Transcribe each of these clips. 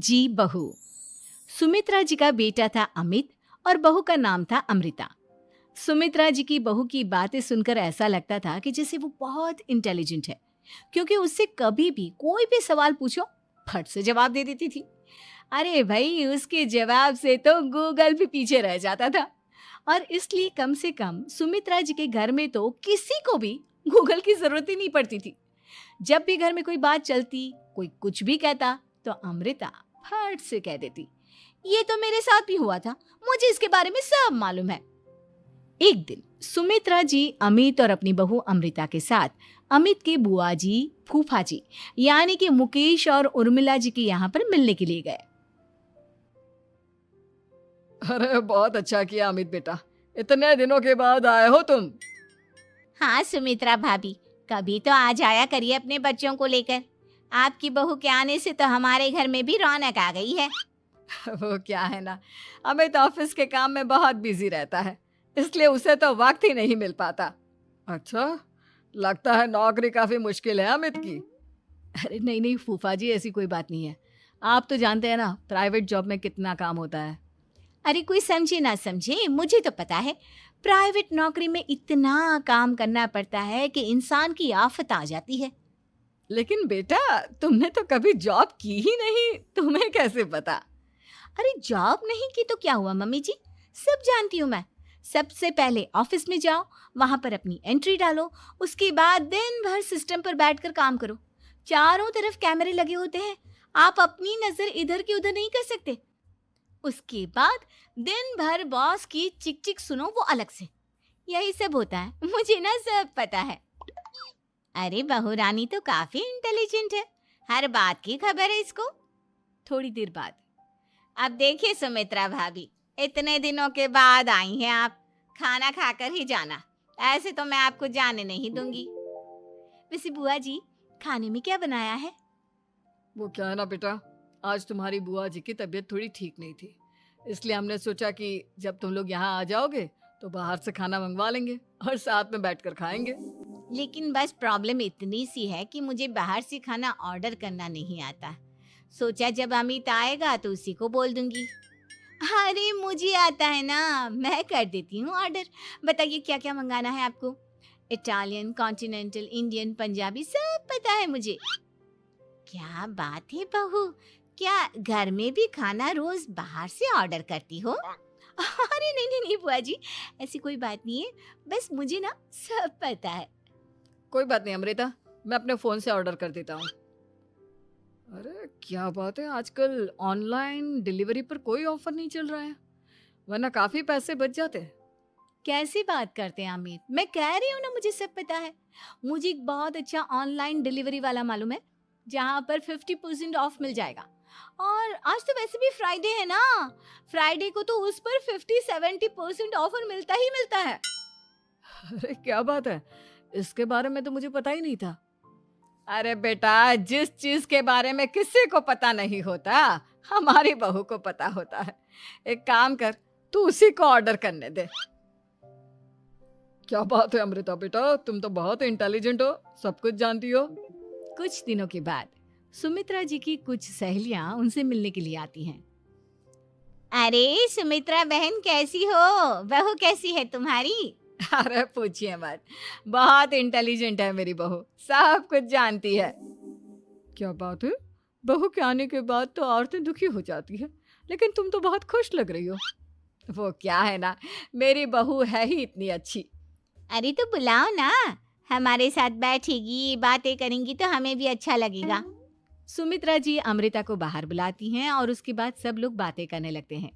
जी बहू। सुमित्रा जी का बेटा था अमित और बहू का नाम था अमृता। सुमित्रा जी की बहू की बातें सुनकर ऐसा लगता था कि जैसे वो बहुत इंटेलिजेंट है, क्योंकि उससे कभी भी कोई भी सवाल पूछो फट से जवाब दे देती थी। अरे भाई, उसके जवाब से तो गूगल भी पीछे रह जाता था। और इसलिए कम से कम सुमित्रा जी के घर में तो किसी को भी गूगल की जरूरत ही नहीं पड़ती थी। जब भी घर में कोई बात चलती, कोई कुछ भी कहता, तो अमृता फट से कह देती, ये तो मेरे साथ भी हुआ था, मुझे इसके बारे में सब मालूम है। एक दिन सुमित्रा जी अमित और अपनी बहू अमृता के साथ अमित के बुआ जी, फूफा जी यानी कि मुकेश और उर्मिला जी के यहाँ पर मिलने के लिए गए। अरे बहुत अच्छा किया अमित बेटा, इतने दिनों के बाद आए हो तुम। हाँ सुमित्रा भाभी, कभी तो आ जाया करिए अपने बच्चों को लेकर। आपकी बहू के आने से तो हमारे घर में भी रौनक आ गई है। वो क्या है ना, अमित ऑफिस के काम में बहुत बिजी रहता है, इसलिए उसे तो वक्त ही नहीं मिल पाता। अच्छा, लगता है नौकरी काफी मुश्किल है अमित की। अरे नहीं नहीं फूफा जी, ऐसी कोई बात नहीं है। आप तो जानते हैं ना प्राइवेट जॉब में कितना काम होता है। अरे कोई समझे ना समझे, मुझे तो पता है प्राइवेट नौकरी में इतना काम करना पड़ता है कि इंसान की आफत आ जाती है। लेकिन बेटा, तुमने तो कभी जॉब की ही नहीं, तुम्हें कैसे पता? अरे जॉब नहीं की तो क्या हुआ मम्मी जी, सब जानती हूँ मैं। सबसे पहले ऑफिस में जाओ, वहां पर अपनी एंट्री डालो, उसके बाद दिन भर सिस्टम पर बैठकर काम करो। चारों तरफ कैमरे लगे होते हैं, आप अपनी नजर इधर की उधर नहीं कर सकते। उसके बाद दिन भर बॉस की चिक चिक सुनो, वो अलग से। यही सब होता है, मुझे ना सब पता है। अरे बहू रानी तो काफी इंटेलिजेंट है, हर बात की खबर है इसको। थोड़ी देर बाद अब देखिए सुमित्रा भाभी, इतने दिनों के बाद आई हैं आप, खाना खाकर ही जाना, ऐसे तो मैं आपको जाने नहीं दूंगी। वैसे बुआ जी, खाने में क्या बनाया है? वो क्या है ना बेटा, आज तुम्हारी बुआ जी की तबीयत थोड़ी ठीक नहीं थी, इसलिए हमने सोचा कि जब तुम लोग यहाँ आ जाओगे तो बाहर से खाना मंगवा लेंगे और साथ में बैठकर खाएंगे। लेकिन बस प्रॉब्लम इतनी सी है कि मुझे बाहर से खाना ऑर्डर करना नहीं आता। सोचा जब अमित आएगा तो उसी को बोल दूंगी। अरे मुझे आता है ना, मैं कर देती हूँ ऑर्डर। बताइए क्या क्या मंगाना है आपको? इटालियन, कॉन्टिनेंटल, इंडियन, पंजाबी, सब पता है मुझे। क्या बात है बहू, क्या घर में भी खाना रोज बाहर से ऑर्डर करती हो? अरे नहीं नहीं नहीं बुआ जी, ऐसी कोई बात नहीं है, बस मुझे ना सब पता है। कोई बात नहीं अमृता, मैं अपने फोन से ऑर्डर कर देता हूँ। अरे क्या बात है, आजकल ऑनलाइन डिलीवरी पर कोई ऑफर नहीं चल रहा है, वरना काफी पैसे बच जाते। कैसी बात करते हैं अमित, मैं कह रही हूँ ना मुझे सब पता है। मुझे एक बहुत अच्छा ऑनलाइन डिलीवरी वाला मालूम है, जहाँ पर 50% ऑफ मिल जाएगा। और आज तो वैसे भी फ्राइडे है ना, फ्राइडे को तो उस पर 50-70% ऑफर मिलता ही मिलता है। अरे क्या बात है, इसके बारे में तो मुझे पता ही नहीं था। अरे बेटा, जिस चीज के बारे में किसी को पता नहीं होता, हमारी बहू को पता होता है। एक काम कर, तू उसी को ऑर्डर करने दे। क्या बात है अमृता बेटा, तुम तो बहुत इंटेलिजेंट हो, सब कुछ जानती हो। कुछ दिनों के बाद सुमित्रा जी की कुछ सहेलियां उनसे मिलने के लिए आती हैं। अरे सुमित्रा बहन कैसी हो, बहू कैसी है तुम्हारी? अरे पूछिए मत, बहुत इंटेलिजेंट है मेरी बहू, सब कुछ जानती है। क्या बात है, बहू के आने के बाद तो औरतें दुखी हो जाती है, लेकिन तुम तो बहुत खुश लग रही हो। वो क्या है ना, मेरी बहू है ही इतनी अच्छी। अरे तो बुलाओ ना, हमारे साथ बैठेगी, बातें करेंगी तो हमें भी अच्छा लगेगा। सुमित्रा जी अमृता को बाहर बुलाती हैं और उसके बाद सब लोग बातें करने लगते हैं।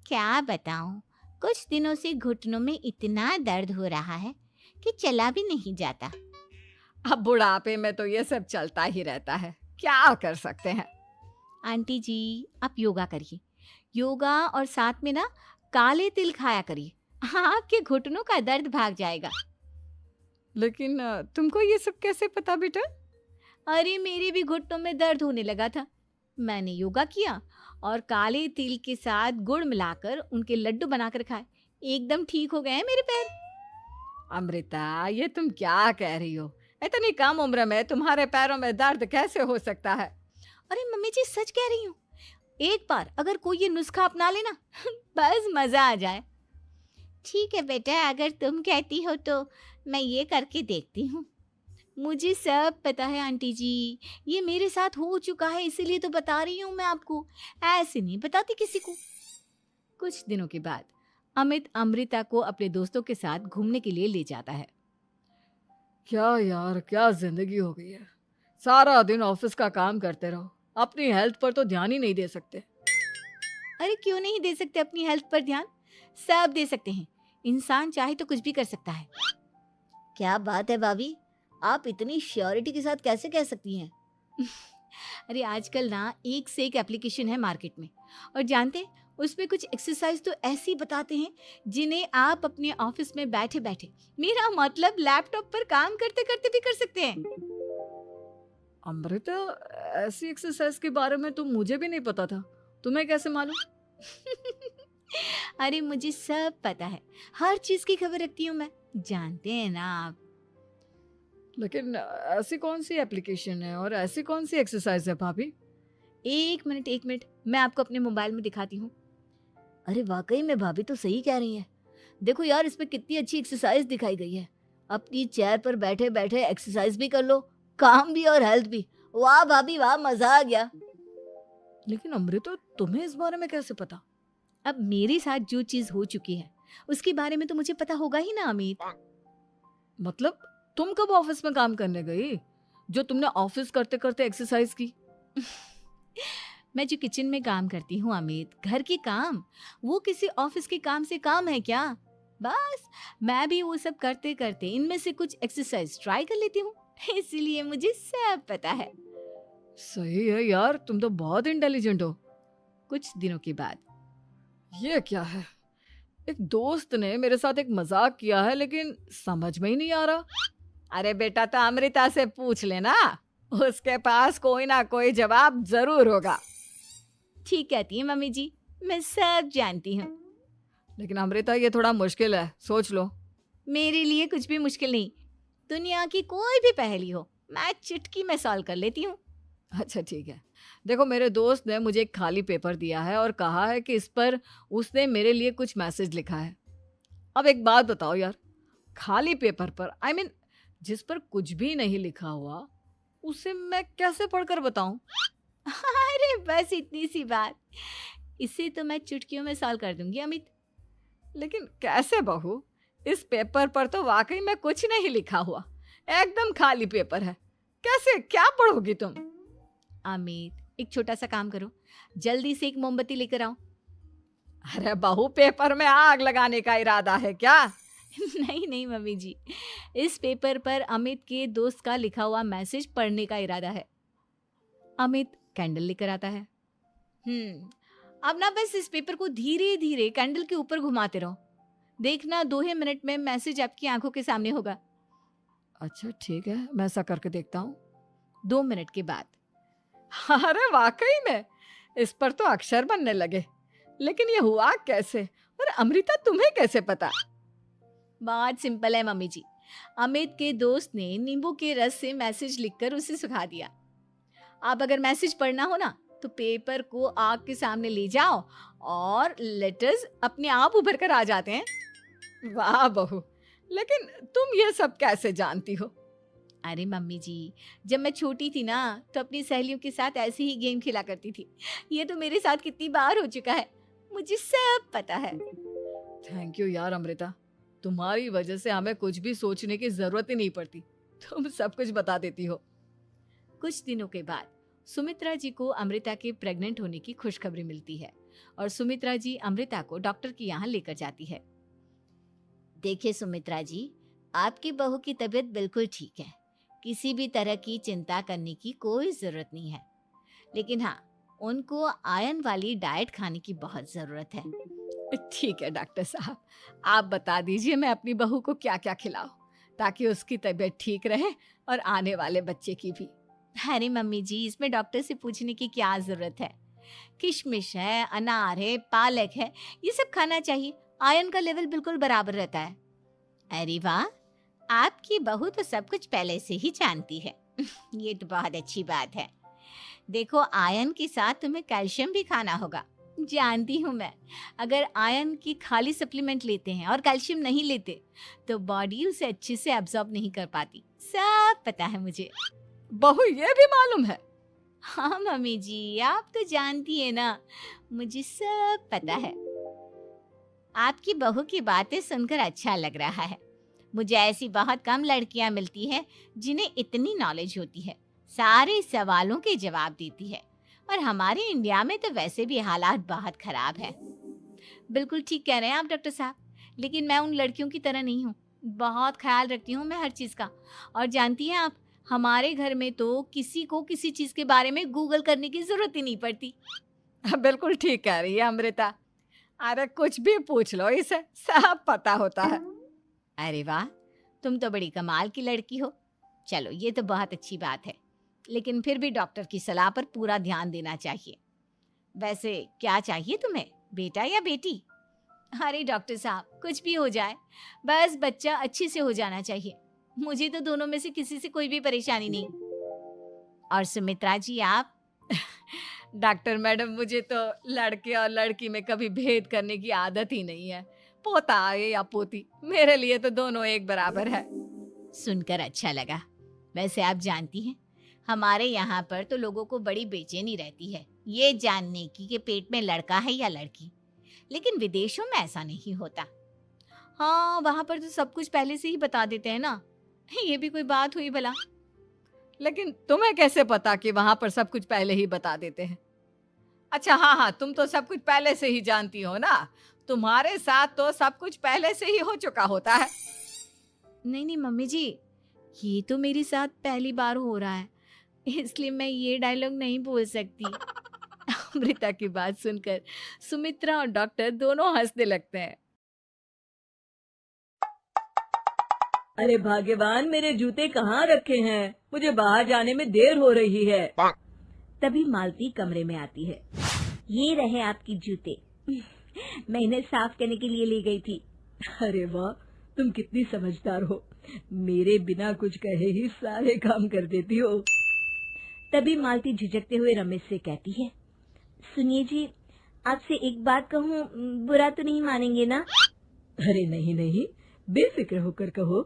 क्या बताऊं, कुछ दिनों से घुटनों में इतना दर्द हो रहा है कि चला भी नहीं जाता। अब बुढ़ापे में तो ये सब चलता ही रहता है, क्या कर सकते हैं। आंटी जी, आप योगा करिए, योगा और साथ में ना काले तिल खाया करिए, आपके घुटनों का दर्द भाग जाएगा। लेकिन तुमको ये सब कैसे पता बेटा? अरे मेरे भी घुटनों में दर्द होने लगा था, मैंने योगा किया और काले तिल के साथ गुड़ मिलाकर उनके लड्डू बनाकर खाए, एकदम ठीक हो गए हैं मेरे पैर। अमृता, ये तुम क्या कह रही हो, इतनी कम उम्र में तुम्हारे पैरों में दर्द कैसे हो सकता है? अरे मम्मी जी, सच कह रही हूँ, एक बार अगर कोई ये नुस्खा अपना लेना बस मजा आ जाए। ठीक है बेटा, अगर तुम कहती हो तो मैं ये करके देखती हूँ। मुझे सब पता है आंटी जी, ये मेरे साथ हो चुका है, इसीलिए तो बता रही हूँ मैं आपको, ऐसे नहीं बताती किसी को। कुछ दिनों के बाद अमित अमृता को अपने दोस्तों के साथ घूमने के लिए ले जाता है। क्या यार, क्या जिंदगी हो गई है। सारा दिन ऑफिस का काम करते रहो, अपनी हेल्थ पर तो ध्यान ही नहीं दे सकते। अरे क्यों नहीं दे सकते अपनी हेल्थ पर ध्यान? सब दे सकते हैं, इंसान चाहे तो कुछ भी कर सकता है। क्या बात है भाभी, आप इतनी श्योरिटी के साथ कैसे कह सकती हैं? अरे आजकल ना एक से एक एप्लीकेशन है मार्केट में, और जानते हैं उसमें कुछ एक्सरसाइज तो ऐसी बताते हैं जिन्हें आप अपने ऑफिस में बैठे बैठे, मेरा मतलब लैपटॉप पर काम करते करते भी कर सकते हैं। अमृता, ऐसी एक्सरसाइज के बारे में तो मुझे भी नहीं पता था, तुम्हें कैसे मालूम? अरे मुझे सब पता है, हर चीज की खबर रखती हूँ मैं, जानते हैं ना आप। लेकिन ऐसी कौन सी एप्लीकेशन है और ऐसी कौन सी एक्सरसाइज है भाभी? एक मिनट, मैं आपको अपने मोबाइल में दिखाती हूँ। अरे वाकई में भाभी तो सही कह रही हैं। देखो यार, इसमें कितनी अच्छी एक्सरसाइज दिखाई गई है। अपनी चेयर पर बैठे बैठे एक्सरसाइज भी कर लो, काम भी और हेल्थ भी। वाह भाभी वाह, मजा आ गया। लेकिन अमृता, तुम्हें इस बारे में कैसे पता? अब मेरे साथ जो चीज हो चुकी है उसके बारे में तो मुझे पता होगा ही ना अमित। मतलब तुम कब ऑफिस में काम करने गई जो तुमने ऑफिस करते करते एक्सरसाइज की? मैं जो किचन में काम करती हूँ अमित, घर के काम, वो किसी ऑफिस के काम से काम है क्या? बस मैं भी वो सब करते करते इनमें से कुछ एक्सरसाइज ट्राई कर लेती हूँ, इसीलिए मुझे सब पता है। सही है यार, तुम तो बहुत इंटेलिजेंट हो। कुछ दिनों के बाद ये क्या है? एक दोस्त ने मेरे साथ एक मजाक किया है, लेकिन समझ में ही नहीं आ रहा। अरे बेटा, तो अमृता से पूछ लेना, उसके पास कोई ना कोई जवाब जरूर होगा। ठीक कहती है मम्मी जी, मैं सब जानती हूँ। लेकिन अमृता, ये थोड़ा मुश्किल है, सोच लो। मेरे लिए कुछ भी मुश्किल नहीं, दुनिया की कोई भी पहेली हो मैं चुटकी में सॉल्व कर लेती हूँ। अच्छा ठीक है, देखो मेरे दोस्त ने मुझे एक खाली पेपर दिया है और कहा है कि इस पर उसने मेरे लिए कुछ मैसेज लिखा है। अब एक बात बताओ यार, खाली पेपर पर, आई मीन जिस पर कुछ भी नहीं लिखा हुआ, उसे मैं कैसे पढ़कर बताऊं? अरे बस इतनी सी बात, इसे तो मैं चुटकियों में सॉल्व कर दूंगी अमित। लेकिन कैसे बहू? इस पेपर पर तो वाकई में कुछ नहीं लिखा हुआ, एकदम खाली पेपर है, कैसे, क्या पढ़ोगी तुम? अमित, एक छोटा सा काम करो, जल्दी से एक मोमबत्ती लेकर आओ। अरे बहू, पेपर में आग लगाने का इरादा है क्या? नहीं मम्मी जी, इस पेपर पर अमित के दोस्त का लिखा हुआ मैसेज पढ़ने का इरादा है। अमित कैंडल लेकर आता है। अब ना बस इस पेपर को धीरे धीरे कैंडल के ऊपर घुमाते रहो, देखना 2 ही मिनट में मैसेज आपकी आंखों के सामने होगा। अच्छा ठीक है, मैं ऐसा करके देखता हूँ। 2 मिनट के बाद, अरे वाकई में इस पर तो अक्षर बनने लगे, लेकिन ये हुआ कैसे? और अमृता, तुम्हें कैसे पता? बात सिंपल है मम्मी जी, अमित के दोस्त ने नींबू के रस से मैसेज लिखकर उसे सुखा दिया। आप अगर मैसेज पढ़ना हो ना तो पेपर को आग के सामने ले जाओ और लेटर्स अपने आप उभर कर आ जाते हैं। वाह बहू, लेकिन तुम ये सब कैसे जानती हो? अरे मम्मी जी, जब मैं छोटी थी ना तो अपनी सहेलियों के साथ ऐसे ही गेम खेला करती थी। ये तो मेरे साथ कितनी बार हो चुका है, मुझे सब पता है। थैंक यू यार अमृता, तुम्हारी वजह से हमें कुछ भी सोचने की जरूरत ही नहीं पड़ती, तुम सब कुछ बता देती हो। कुछ दिनों के बाद सुमित्रा जी को अमृता के प्रेग्नेंट होने की खुशखबरी मिलती है और सुमित्रा जी अमृता को डॉक्टर के यहाँ लेकर जाती है। देखिए सुमित्रा जी, आपकी बहू की तबीयत बिल्कुल ठीक है, किसी भी तरह की चिंता करने की कोई जरूरत नहीं है। लेकिन हाँ, उनको आयरन वाली डाइट खाने की बहुत जरूरत है। ठीक है डॉक्टर साहब, आप बता दीजिए मैं अपनी बहू को क्या क्या खिलाऊं ताकि उसकी तबीयत ठीक रहे और आने वाले बच्चे की भी। अरे मम्मी जी, इसमें डॉक्टर से पूछने की क्या जरूरत है, किशमिश है, अनार है, पालक है, ये सब खाना चाहिए, आयरन का लेवल बिल्कुल बराबर रहता है। अरे वाह, आपकी बहू तो सब कुछ पहले से ही जानती है। ये तो बहुत अच्छी बात है। देखो, आयरन के साथ तुम्हें कैल्शियम भी खाना होगा। जानती हूँ मैं, अगर आयरन की खाली सप्लीमेंट लेते हैं और कैल्शियम नहीं लेते तो बॉडी उसे अच्छे से एब्जॉर्ब नहीं कर पाती। सब पता है मुझे। बहू ये भी मालूम है? हाँ मम्मी जी, आप तो जानती है ना, मुझे सब पता है। आपकी बहू की बातें सुनकर अच्छा लग रहा है। मुझे ऐसी बहुत कम लड़कियां मिलती हैं जिन्हें इतनी नॉलेज होती है, सारे सवालों के जवाब देती है। और हमारे इंडिया में तो वैसे भी हालात बहुत खराब है। बिल्कुल ठीक कह रहे हैं आप डॉक्टर साहब, लेकिन मैं उन लड़कियों की तरह नहीं हूँ। बहुत ख्याल रखती हूँ मैं हर चीज़ का। और जानती हैं आप, हमारे घर में तो किसी को किसी चीज़ के बारे में गूगल करने की ज़रूरत ही नहीं पड़ती। बिल्कुल ठीक कह रही है अमृता। अरे कुछ भी पूछ लो इसे, सब पता होता है। अरे वाह, तुम तो बड़ी कमाल की लड़की हो। चलो, ये तो बहुत अच्छी बात है, लेकिन फिर भी डॉक्टर की सलाह पर पूरा ध्यान देना चाहिए। वैसे क्या चाहिए तुम्हें, बेटा या बेटी? अरे डॉक्टर साहब, कुछ भी हो जाए, बस बच्चा अच्छे से हो जाना चाहिए। मुझे तो दोनों में से किसी से कोई भी परेशानी नहीं। और सुमित्रा जी, आप? डॉक्टर मैडम, मुझे तो लड़के और लड़की में कभी भेद करने की आदत ही नहीं है। पोता आए या पोती, मेरे लिए तो दोनों एक बराबर है। सुनकर अच्छा लगा। वैसे आप जानती हैं, हमारे यहाँ पर तो लोगों को बड़ी बेचैनी रहती है ये जानने की कि पेट में लड़का है या लड़की, लेकिन विदेशों में ऐसा नहीं होता। हाँ, वहाँ पर तो सब कुछ पहले से ही बता देते हैं ना। ये भी कोई बात हुई भला? लेकिन तुम्हें कैसे पता कि वहां पर सब कुछ पहले ही बता देते हैं? अच्छा हाँ, तुम तो सब कुछ पहले से ही जानती हो ना। तुम्हारे साथ तो सब कुछ पहले से ही हो चुका होता है। नहीं मम्मी जी, ये तो मेरे साथ पहली बार हो रहा है, इसलिए मैं ये डायलॉग नहीं बोल सकती। अमृता की बात सुनकर सुमित्रा और डॉक्टर दोनों हंसने लगते हैं। अरे भाग्यवान, मेरे जूते कहाँ रखे हैं? मुझे बाहर जाने में देर हो रही है। तभी मालती कमरे में आती है। ये रहे आपकी जूते। मैं इन्हें साफ करने के लिए ले गई थी। अरे वाह, तुम कितनी समझदार हो। मेरे बिना कुछ कहे ही सारे काम कर देती हो। तभी मालती झिझकते हुए रमेश से कहती है, सुनिए जी, आपसे एक बात कहूँ, बुरा तो नहीं मानेंगे ना? अरे नहीं नहीं, बेफिक्र होकर कहो।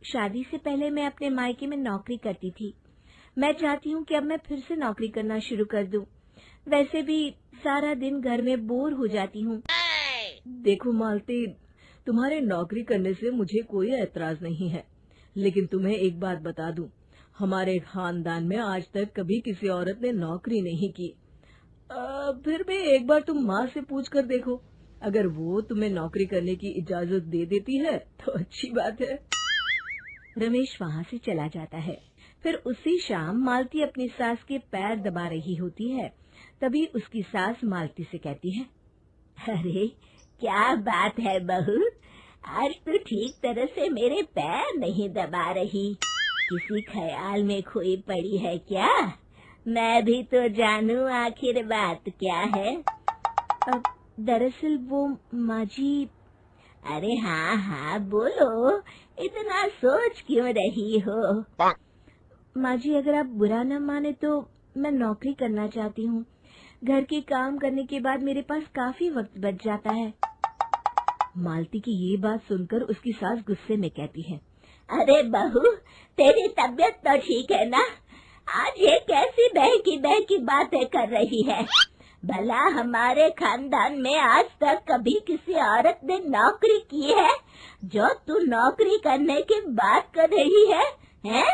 शादी से पहले मैं अपने मायके में नौकरी करती थी। मैं चाहती हूँ कि अब मैं फिर से नौकरी करना शुरू कर दूं। वैसे भी सारा दिन घर में बोर हो जाती हूँ। देखो मालती, तुम्हारे नौकरी करने से मुझे कोई ऐतराज नहीं है, लेकिन तुम्हें एक बात बता दूं, हमारे खानदान में आज तक कभी किसी औरत ने नौकरी नहीं की। फिर भी एक बार तुम माँ से पूछ कर देखो, अगर वो तुम्हें नौकरी करने की इजाजत दे देती है तो अच्छी बात है। रमेश वहाँ से चला जाता है। फिर उसी शाम मालती अपनी सास के पैर दबा रही होती है। तभी उसकी सास मालती से कहती है, अरे क्या बात है बहू, आज तो ठीक तरह से मेरे पैर नहीं दबा रही। किसी ख्याल में खोई पड़ी है क्या? मैं भी तो जानूं आखिर बात क्या है। दरअसल वो माँ जी। अरे हाँ बोलो, इतना सोच क्यों रही हो? माँ जी, अगर आप बुरा न माने तो मैं नौकरी करना चाहती हूँ। घर के काम करने के बाद मेरे पास काफी वक्त बच जाता है। मालती की ये बात सुनकर उसकी सास गुस्से में कहती है, अरे बहू, तेरी तबीयत तो ठीक है ना? आज ये कैसी बहकी बातें कर रही है? भला हमारे खानदान में आज तक कभी किसी औरत ने नौकरी की है जो तू नौकरी करने की बात कर रही है, हैं?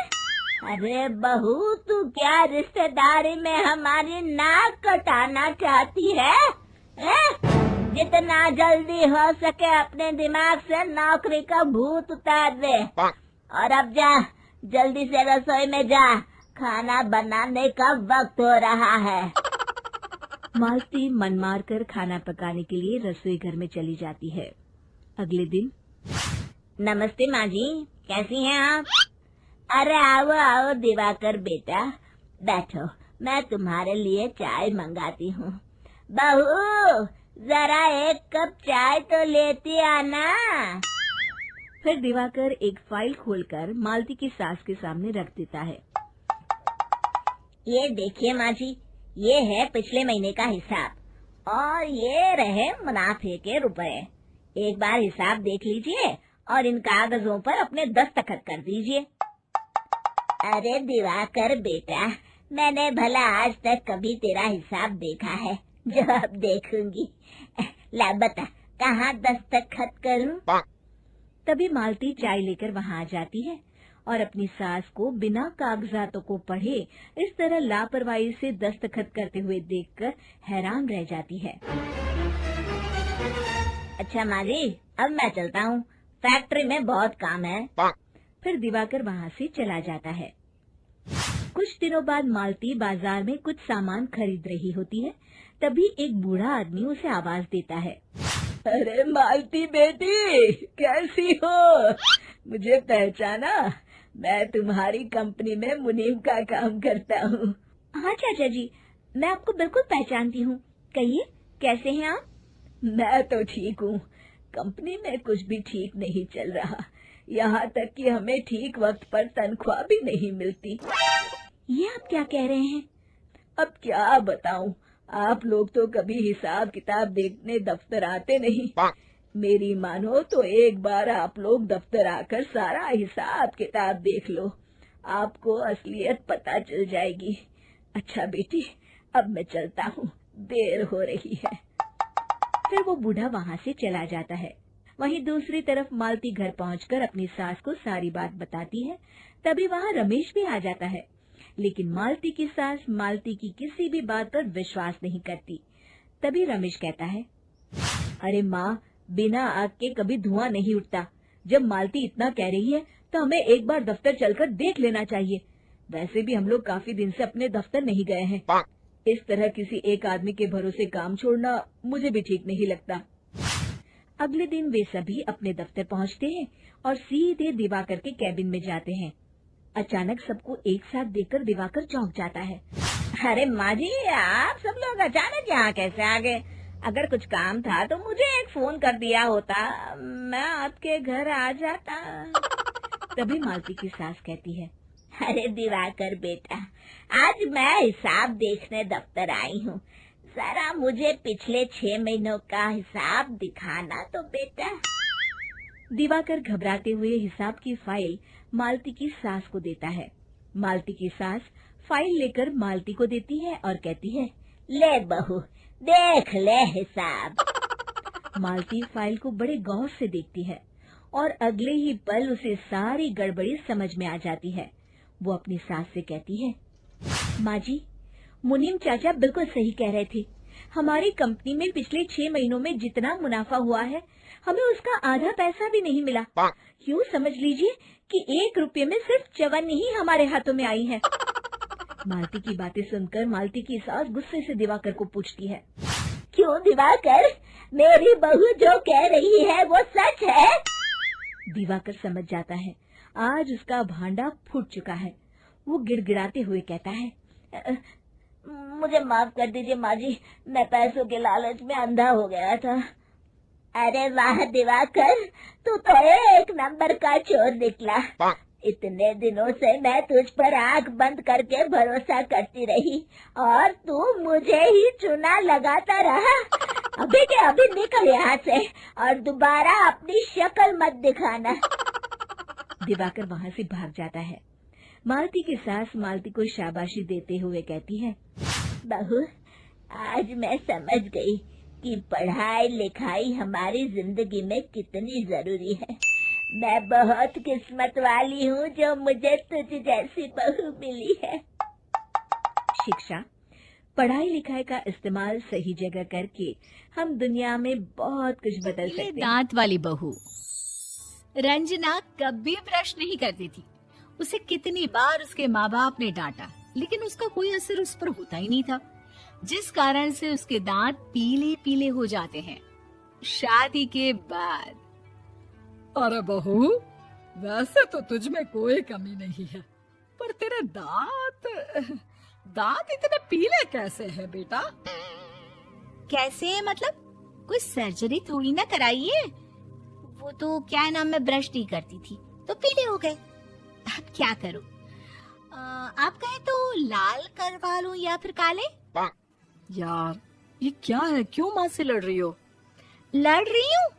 अरे बहू, तू क्या रिश्तेदारी में हमारी नाक कटाना चाहती है? जितना जल्दी हो सके अपने दिमाग से नौकरी का भूत उतार दे, और अब जा, जल्दी से रसोई में जा, खाना बनाने का वक्त हो रहा है। मालती मन मार कर खाना पकाने के लिए रसोई घर में चली जाती है। अगले दिन। नमस्ते माँ जी, कैसी हैं आप? अरे आओ दिवाकर बेटा, बैठो, मैं तुम्हारे लिए चाय मंगाती हूँ। बहू, जरा एक कप चाय तो लेती आना। फिर दिवाकर एक फाइल खोलकर मालती की सास के सामने रख देता है। ये देखिए माँ जी, ये है पिछले महीने का हिसाब और ये रहे मुनाफे के रुपए। एक बार हिसाब देख लीजिए और इन कागजों पर अपने दस्तखत कर दीजिए। अरे दिवाकर बेटा, मैंने भला आज तक कभी तेरा हिसाब देखा है जो अब देखूंगी। ला बता, कहाँ दस्तखत करूं? तभी मालती चाय लेकर वहाँ आ जाती है और अपनी सास को बिना कागजातों को पढ़े इस तरह लापरवाही से दस्तखत करते हुए देखकर हैरान रह जाती है। अच्छा माँ जी, अब मैं चलता हूँ, फैक्ट्री में बहुत काम है। फिर दिवाकर वहाँ से चला जाता है। कुछ दिनों बाद मालती बाजार में कुछ सामान खरीद रही होती है। तभी एक बूढ़ा आदमी उसे आवाज देता है। अरे मालती बेटी, कैसी हो? मुझे पहचाना? मैं तुम्हारी कंपनी में मुनीम का काम करता हूँ। हाँ चाचा जी, मैं आपको बिल्कुल पहचानती हूँ। कहिए, कैसे हैं आप? मैं तो ठीक हूँ। कंपनी में कुछ भी ठीक नहीं चल रहा, यहाँ तक कि हमें ठीक वक्त पर तनख्वाह भी नहीं मिलती। ये आप क्या कह रहे हैं? अब क्या बताऊं, आप लोग तो कभी हिसाब किताब देखने दफ्तर आते नहीं। मेरी मानो तो एक बार आप लोग दफ्तर आकर सारा हिसाब किताब देख लो, आपको असलियत पता चल जाएगी। अच्छा बेटी, अब मैं चलता हूँ, देर हो रही है। फिर वो बूढ़ा वहाँ से चला जाता है। वहीं दूसरी तरफ मालती घर पहुंचकर अपनी सास को सारी बात बताती है। तभी वहाँ रमेश भी आ जाता है, लेकिन मालती की सास मालती की किसी भी बात पर विश्वास नहीं करती। तभी रमेश कहता है, अरे माँ, बिना आग के कभी धुआं नहीं उठता। जब मालती इतना कह रही है तो हमें एक बार दफ्तर चलकर देख लेना चाहिए। वैसे भी हम लोग काफी दिन से अपने दफ्तर नहीं गए हैं। इस तरह किसी एक आदमी के भरोसे काम छोड़ना मुझे भी ठीक नहीं लगता। अगले दिन वे सभी अपने दफ्तर पहुंचते हैं और सीधे दिवाकर के कैबिन में जाते हैं। अचानक सबको एक साथ देखकर दिवाकर चौंक जाता है। अरे माँ जी, आप सब लोग अचानक यहाँ कैसे आ गए? अगर कुछ काम था तो मुझे एक फोन कर दिया होता, मैं आपके घर आ जाता। तभी मालती की सास कहती है, अरे दिवाकर बेटा, आज मैं हिसाब देखने दफ्तर आई हूँ, जरा मुझे पिछले 6 महीनों का हिसाब दिखाना तो बेटा। दिवाकर घबराते हुए हिसाब की फाइल मालती की सास को देता है। मालती की सास फाइल लेकर मालती को देती है और कहती है, ले बहू, देख ले हिसाब। मालती फाइल को बड़े गौर से देखती है और अगले ही पल उसे सारी गड़बड़ी समझ में आ जाती है। वो अपनी सास से कहती है, माँ जी, मुनीम चाचा बिल्कुल सही कह रहे थे। हमारी कंपनी में पिछले 6 महीनों में जितना मुनाफा हुआ है, हमें उसका आधा पैसा भी नहीं मिला। यूँ समझ लीजिए कि 1 रुपये में सिर्फ चवन्नी ही हमारे हाथों में आई है। मालती की बातें सुनकर मालती की सास गुस्से से दिवाकर को पूछती है, क्यों दिवाकर, मेरी बहू जो कह रही है वो सच है? दिवाकर समझ जाता है आज उसका भांडा फूट चुका है। वो गिड़गिड़ाते हुए कहता है, मुझे माफ कर दीजिए माँ जी, मैं पैसों के लालच में अंधा हो गया था। अरे वाह दिवाकर, तू तो एक नंबर का चोर निकला। इतने दिनों से मैं तुझ पर आंख बंद करके भरोसा करती रही और तू मुझे ही चुना लगाता रहा। अभी के अभी निकल यहाँ से और दोबारा अपनी शक्ल मत दिखाना। दिवाकर वहाँ से भाग जाता है। मालती की सास मालती को शाबाशी देते हुए कहती है, बहू, आज मैं समझ गई कि पढ़ाई लिखाई हमारी जिंदगी में कितनी जरूरी है। मैं बहुत किस्मत वाली हूँ जो मुझे तुझ जैसी बहू मिली है। शिक्षा, पढ़ाई लिखाई का इस्तेमाल सही जगह करके हम दुनिया में बहुत कुछ बदल सकते हैं। दांत वाली बहू रंजना कभी ब्रश नहीं करती थी। उसे कितनी बार उसके माँ बाप ने डांटा, लेकिन उसका कोई असर उस पर होता ही नहीं था, जिस कारण से उसके दांत पीले पीले हो जाते हैं। शादी के बाद अरे बहू, वैसे तो तुझ में कोई कमी नहीं है, पर तेरे दांत इतने पीले कैसे हैं बेटा? कैसे मतलब? कोई सर्जरी थोड़ी ना कराइए। वो तो क्या नाम, मैं ब्रश नहीं करती थी तो पीले हो गए। अब क्या करूं? आप कहें तो लाल करवा लूं या फिर काले? यार ये क्या है, क्यों माँ से लड़ रही हो? लड़ रही हूँ?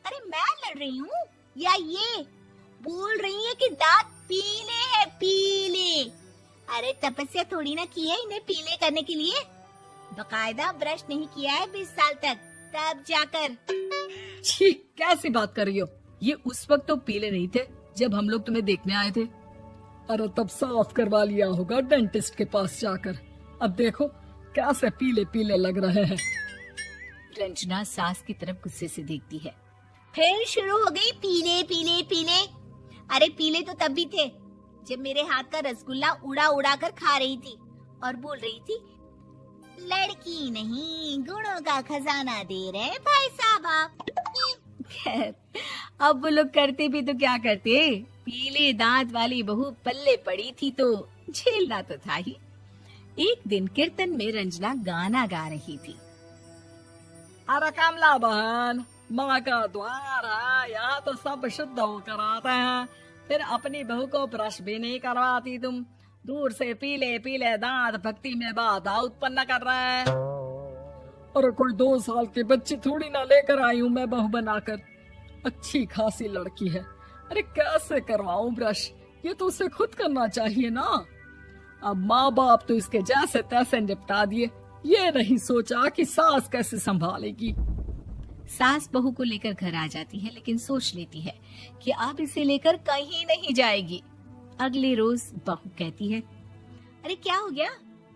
अरे मैं लड़ रही हूँ या ये बोल रही है कि दांत पीले हैं, पीले? अरे तपस्या थोड़ी ना की है इन्हें पीले करने के लिए, बकायदा ब्रश नहीं किया है 20 साल तक, तब जाकर। छी, कैसी बात कर रही हो? ये उस वक्त तो पीले नहीं थे जब हम लोग तुम्हें देखने आए थे। अरे तब साफ करवा लिया होगा डेंटिस्ट के पास जाकर। अब देखो कैसे पीले पीले लग रहे हैं। रंजना सास की तरफ गुस्से से देखती है। फिर शुरू हो गई पीले पीले पीले। अरे पीले तो तब भी थे जब मेरे हाथ का रसगुल्ला उड़ा उड़ा कर खा रही थी और बोल रही थी, लड़की नहीं गुणों का खजाना दे रहे भाई साहब आप। खैर, अब वो लोग करते भी तो क्या करते, पीले दांत वाली बहू पल्ले पड़ी थी तो झेलना तो था ही। एक दिन कीर्तन में रंजना गाना गा रही थी। अरे कमला बहन, माँ का द्वार है, यहाँ तो सब शुद्ध होकर आते हैं, फिर अपनी बहू को ब्रश भी नहीं करवाती तुम। दूर से पीले पीले दांत भक्ति में बाधा उत्पन्न कर रहे हैं। और कोई 2 साल के बच्चे थोड़ी ना लेकर आई हूँ मैं बहू बनाकर। अच्छी खासी लड़की है, अरे कैसे करवाऊं ब्रश? ये तो उसे खुद करना चाहिए ना। अब माँ बाप तो इसके जैसे तैसे निपटा दिए, ये नहीं सोचा कि सास कैसे संभालेगी। सास बहू को लेकर घर आ जाती है, लेकिन सोच लेती है कि अब इसे लेकर कहीं नहीं जाएगी। अगले रोज बहू कहती है, अरे क्या हो गया,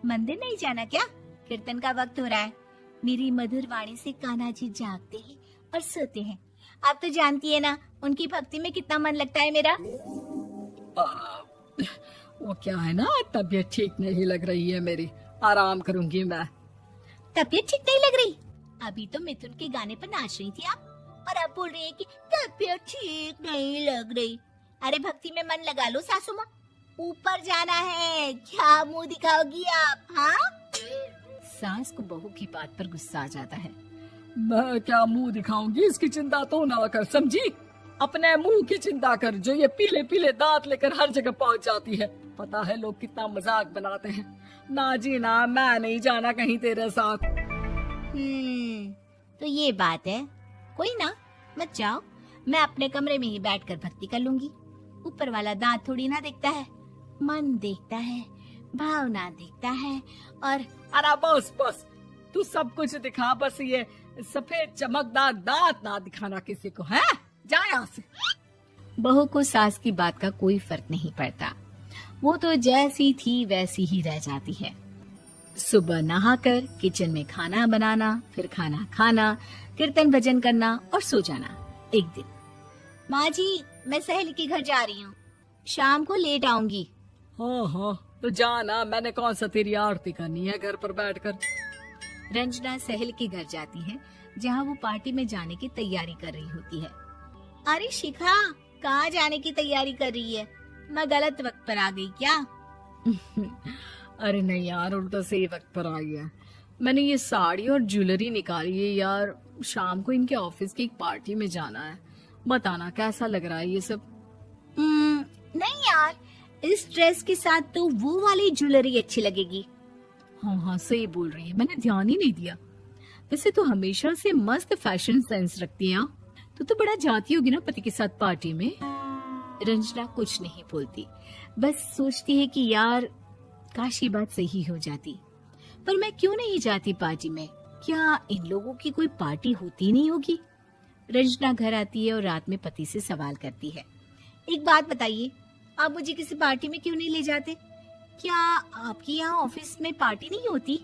मंदिर नहीं जाना क्या? कीर्तन का वक्त हो रहा है। मेरी मधुर वाणी से कान्हा जी जागते हैं और सोते हैं। आप तो जानती है ना उनकी भक्ति में कितना मन लगता है मेरा। वो क्या है ना, तबीयत ठीक नहीं लग रही है मेरी, आराम करूंगी मैं। तबीयत ठीक नहीं लग रही? अभी तो मिथुन के गाने पर नाच रही थी आप, और अब बोल रही है कि तबीयत ठीक नहीं लग रही। अरे भक्ति में मन लगा लो सासू माँ, ऊपर जाना है, क्या मुंह दिखाओगी आप? हाँ, सास को बहू की बात पर गुस्सा आ जाता है। मैं क्या मुंह दिखाऊंगी, इसकी चिंता तो ना कर, समझी? अपने मुंह की चिंता कर, जो ये पीले पीले दांत लेकर हर जगह पहुंच जाती है। पता है लोग कितना मजाक बनाते हैं। ना जी ना, मैं नहीं जाना कहीं तेरे साथ। तो ये बात है। कोई ना, मत जाओ, मैं अपने कमरे में ही बैठकर भक्ति कर लूंगी। ऊपर वाला दांत थोड़ी ना देखता है, मन देखता है, भावना देखता है। और अरे बस बस, तू सब कुछ दिखा, बस ये सफेद चमकदार दांत ना दिखाना किसी को, है? जा यहाँ से। बहू को सास की बात का कोई फर्क नहीं पड़ता, वो तो जैसी थी वैसी ही रह जाती है। सुबह नहाकर किचन में खाना बनाना, फिर खाना खाना, कीर्तन भजन करना और सो जाना। एक दिन, माँ जी मैं सहेली के घर जा रही हूँ, शाम को लेट आऊंगी। हाँ हाँ, तो जाना, मैंने कौन सा तेरी आरती करनी है घर पर बैठकर। रंजना सहल के घर जाती है, जहाँ वो पार्टी में जाने की तैयारी कर रही होती है। अरे शिखा, कहाँ जाने की तैयारी कर रही है? मैं गलत वक्त पर आ गई क्या? अरे नहीं यार, उल्टा सही वक्त पर आई है। मैंने ये साड़ी और ज्वेलरी निकाली है यार, शाम को इनके ऑफिस की एक पार्टी में जाना है। बताना कैसा लग रहा है ये सब? नहीं यार, इस ड्रेस के साथ तो वो वाली ज्वेलरी अच्छी लगेगी। हाँ हाँ सही बोल रही है, मैंने ध्यान ही नहीं दिया। वैसे तो हमेशा से मस्त फैशन सेंस रखती है। तो बड़ा जाती होगी ना पति के साथ पार्टी में। रंजना कुछ नहीं बोलती, बस सोचती है कि यार काश ये बात सही हो जाती, पर मैं क्यों नहीं जाती पार्टी में? क्या इन लोगों की कोई पार्टी होती नहीं होगी? रंजना घर आती है और रात में पति से सवाल करती है, एक बात बताइए, आप मुझे किसी पार्टी में क्यों नहीं ले जाते? क्या आपके यहाँ ऑफिस में पार्टी नहीं होती?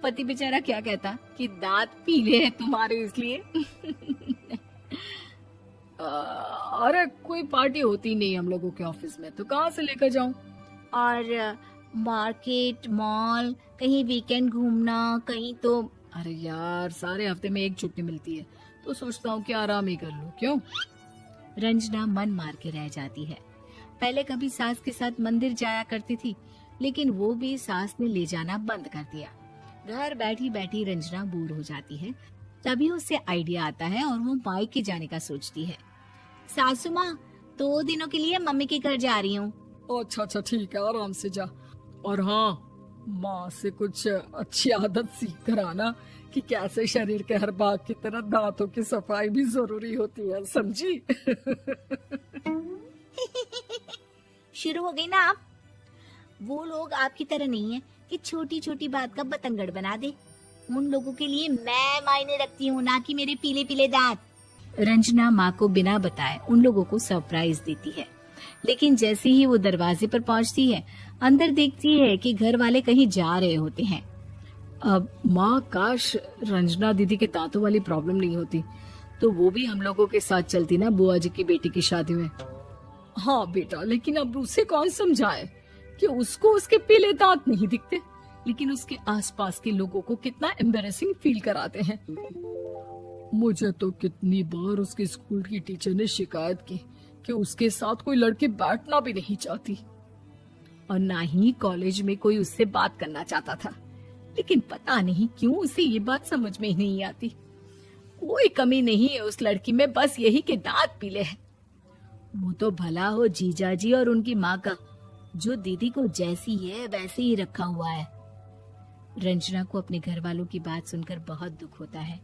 पति बेचारा क्या कहता कि दांत पीले हैं तुम्हारे इसलिए। अरे कोई पार्टी होती नहीं हम लोगों के ऑफिस में, तो कहाँ से लेकर जाऊं? और मार्केट, मॉल, कहीं वीकेंड घूमना, कहीं तो। अरे यार, सारे हफ्ते में एक छुट्टी मिलती है, तो सोचता हूँ कि आराम ही कर लूं। क्यों? रंजना मन मार के रह जाती है। पहले कभी सास के साथ मंदिर जाया करती थी, लेकिन वो भी सास ने ले जाना बंद कर दिया। घर बैठी बैठी रंजना बोर हो जाती है। तभी उसे आइडिया आता है और वो मायके जाने का सोचती है। सासू माँ, 2 दिनों के लिए मम्मी के घर जा रही हूँ, अच्छा अच्छा ठीक है, आराम से जा। और हाँ, माँ से कुछ अच्छी आदत सीख कर आना कि कैसे शरीर के हर भाग की तरह दांतों की सफाई भी जरूरी होती है, समझी? शुरू हो गई ना आप। वो लोग आपकी तरह नहीं है कि छोटी छोटी बात का बतंगड़ बना दे। उन लोगों के लिए मैं मायने रखती हूँ, ना कि मेरे पीले पीले दांत। रंजना माँ को बिना बताए उन लोगों को सरप्राइज देती है, लेकिन जैसे ही वो दरवाजे पर पहुंचती है, अंदर देखती है कि घर वाले कहीं जा रहे होते हैं। अब माँ, काश रंजना दीदी के दांतों वाली प्रॉब्लम नहीं होती तो वो भी हम लोगों के साथ चलती ना बुआ जी की बेटी की शादी में। हाँ बेटा, लेकिन अब उसे कौन समझाए कि उसको उसके पीले दांत नहीं दिखते, लेकिन उसके आसपास के लोगों को कितना एम्बैरेसिंग फील कराते हैं। मुझे तो कितनी बार उसके स्कूल की टीचर ने शिकायत की कि उसके साथ कोई लड़की बैठना भी नहीं चाहती, और ना ही कॉलेज में कोई उससे बात करना चाहता था। लेकिन पता नहीं क्यों उसे ये बात समझ में ही नहीं आती। कोई कमी नहीं है उस लड़की में, बस यही कि दांत पीले हैं। वो तो भला हो जीजा जी और उनकी माँ का, जो दीदी को जैसी है वैसे ही रखा हुआ है। रंजना को अपने घर वालों की बात सुनकर बहुत दुख होता है।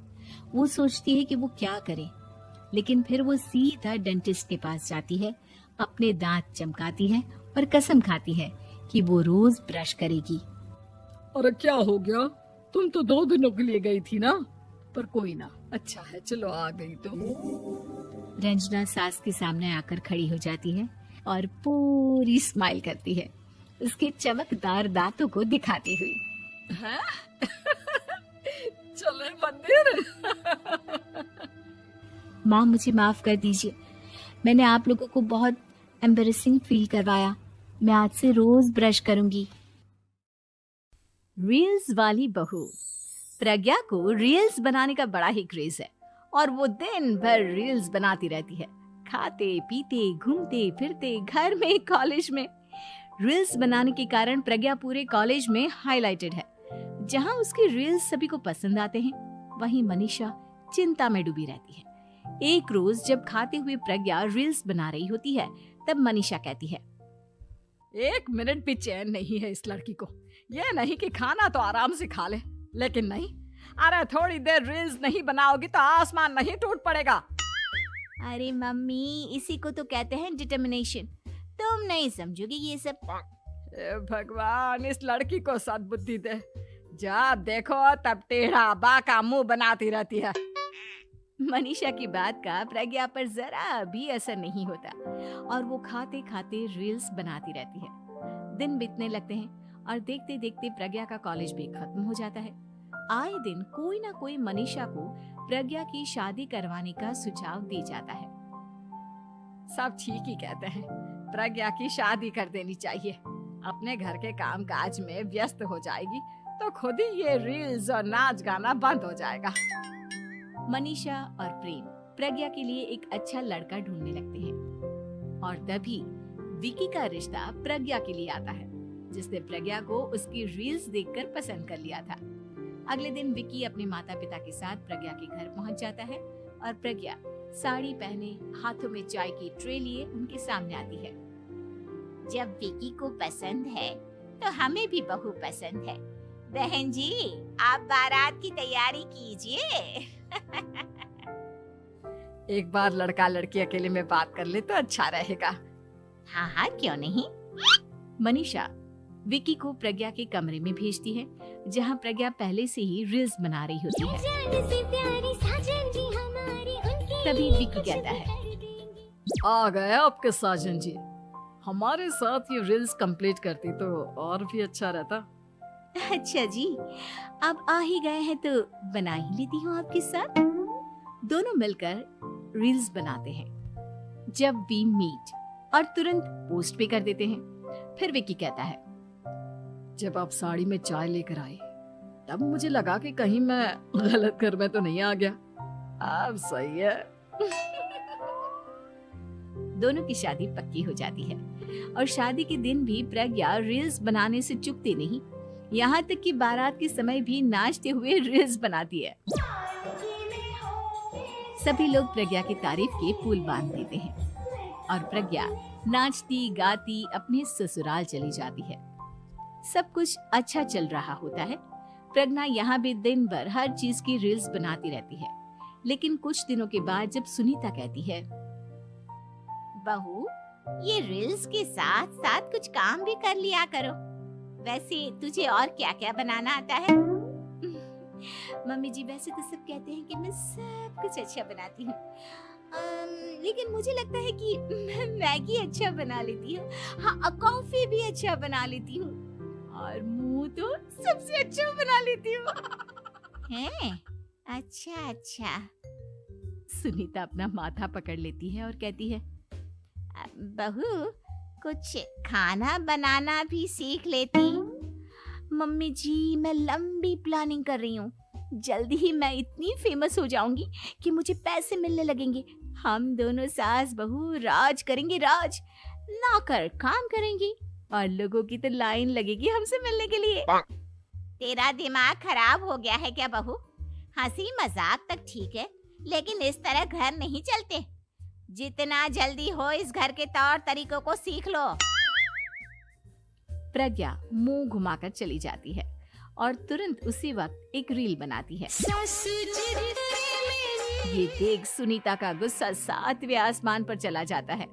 वो सोचती है कि वो क्या करे, लेकिन फिर वो सीधा डेंटिस्ट के पास जाती है, अपने दांत चमकाती है और कसम खाती है कि वो रोज ब्रश करेगी। अरे क्या हो गया? तुम तो 2 दिनों के लिए गई थी ना। पर कोई ना, अच्छा है, चलो आ गई तो। रंजना सास के सामने आकर खड़ी हो जाती है और पूरी स्माइल करती है, उसके चमकदार दांतों को दिखाती हुई। हैं? चले मंदिर। माँ, मुझे माफ कर दीजिए, मैंने आप लोगों को बहुत एम्बैरेसिंग फील करवाया। मैं आज से रोज ब्रश करूंगी। रील्स वाली बहू। प्रज्ञा को रील्स बनाने का बड़ा ही क्रेज है और वो दिन भर रील्स बनाती रहती है, खाते पीते घूमते फिरते, घर में कॉलेज में। रील्स बनाने के कारण प्रज्ञा पूरे कॉलेज में हाईलाइटेड है। जहां उसकी रील्स सभी को पसंद आते हैं, वहीं मनीषा चिंता में डूबी रहती है। एक रोज जब खाते हुए प्रज्ञा रील्स बना रही होती है, तब मनीषा कहती है, 1 मिनट भी चैन नहीं है इस लड़की को। ये नहीं कि खाना तो आराम से खा ले, लेकिन नहीं, अरे थोड़ी देर रील्स नहीं बनाओगी तो आसमान नहीं टूट पड़ेगा। अरे मम्मी, इसी को तो कहते हैं डिटर्मिनेशन। तुम नहीं समझोगी ये सब। ए भगवान, इस लड़की को सद्बुद्धि दे। जब देखो तब टेढ़ा बाका मुंह बनाती रहती है। मनीषा की बात का प्रज्ञा पर जरा भी असर नहीं होता और वो खाते खाते रील्स बनाती रहती है। दिन बीतने लगते हैं और देखते देखते प्रज्ञा का कॉलेज भी खत्म हो जाता है। आए दिन कोई ना कोई मनीषा को प्रज्ञा की शादी करवाने का सुझाव दे जाता है। सब ठीक ही कहते हैं, प्रज्ञा की शादी कर देनी चाहिए। अपने घर के काम काज में व्यस्त हो जाएगी तो खुद ही ये रील्स और नाच गाना बंद हो जाएगा। मनीषा और प्रेम प्रज्ञा के लिए एक अच्छा लड़का ढूंढने लगते हैं और तभी विकी का रिश्ता प्रज्ञा के लिए आता है, जिसने प्रज्ञा को उसकी रील्स देखकर पसंद कर लिया था। अगले दिन विकी अपने माता पिता के साथ प्रज्ञा के घर पहुंच जाता है और प्रज्ञा साड़ी पहने हाथों में चाय की ट्रे लिए उनके सामने आती है। जब विकी को पसंद है तो हमें भी बहू पसंद है। बहन जी, आप बारात की तैयारी कीजिए। एक बार लड़का लड़की अकेले में बात कर ले तो अच्छा रहेगा। हाँ हाँ, क्यों नहीं। मनीषा विकी को प्रज्ञा के कमरे में भेजती है, जहां प्रज्ञा पहले से ही रील्स बना रही होती है। तभी विकी कहता है, आ गए आपके साजन जी। हमारे साथ ये रील्स कंप्लीट करती तो और भी अच्छा रहता। अच्छा जी, अब आ ही गए हैं तो बना ही लेती हूँ आपके साथ। दोनों मिलकर रील्स बनाते हैं। जब वी मीट और तुरंत पोस्ट भी कर देते हैं। फिर विकी कहता है, जब आप साड़ी में चाय लेकर आई तब मुझे लगा कि कहीं मैं गलत घर में तो नहीं आ गया। अब सही है। दोनों की शादी पक्की हो जाती है और शादी के दिन भी प्रज्ञा रील्स बनाने से चूकती नहीं, यहाँ तक कि बारात के समय भी नाचते हुए रील्स बनाती है। सभी लोग प्रज्ञा की तारीफ के पुल बांध देते हैं और प्रज्ञा नाचती गाती अपने ससुराल चली जाती है। सब कुछ अच्छा चल रहा होता है। प्रज्ञा यहाँ भी दिन भर हर चीज की रील्स बनाती रहती है। लेकिन कुछ दिनों के बाद जब सुनीता कहती है, बहू, ये रील्स के साथ साथ कुछ काम भी कर लिया करो। वैसे तुझे और क्या क्या बनाना आता है? मम्मी जी, वैसे तो सब कहते हैं कि मैं सब कुछ अच्छा बनाती हूँ, लेकिन मुझे लगता है कि मैं मैगी अच्छा बना लेती हूँ। हाँ, कॉफी भी अच्छा बना लेती हूँ, और मुंह तो सबसे अच्छा बना लेती हूँ। हैं? अच्छा अच्छा। सुनीता अपना माथा पकड़ लेती है और कहती है, बहू, कुछ खाना बनाना भी सीख लेती। मम्मी जी, मैं लंबी प्लानिंग कर रही हूँ। जल्दी ही मैं इतनी फेमस हो जाऊंगी कि मुझे पैसे मिलने लगेंगे। हम दोनों सास बहू राज करेंगे, राज। नौकर काम करेंगी और लोगों की तो लाइन लगेगी हमसे मिलने के लिए। तेरा दिमाग खराब हो गया है क्या बहू? हंसी मजाक तक ठीक है, लेकिन इस तरह घर नहीं चलते। जितना जल्दी हो इस घर के तौर तरीकों को सीख लो। प्रज्ञा मुंह घुमाकर चली जाती है और तुरंत उसी वक्त एक रील बनाती है। ये देख सुनीता का गुस्सा 7वें आसमान पर चला जाता है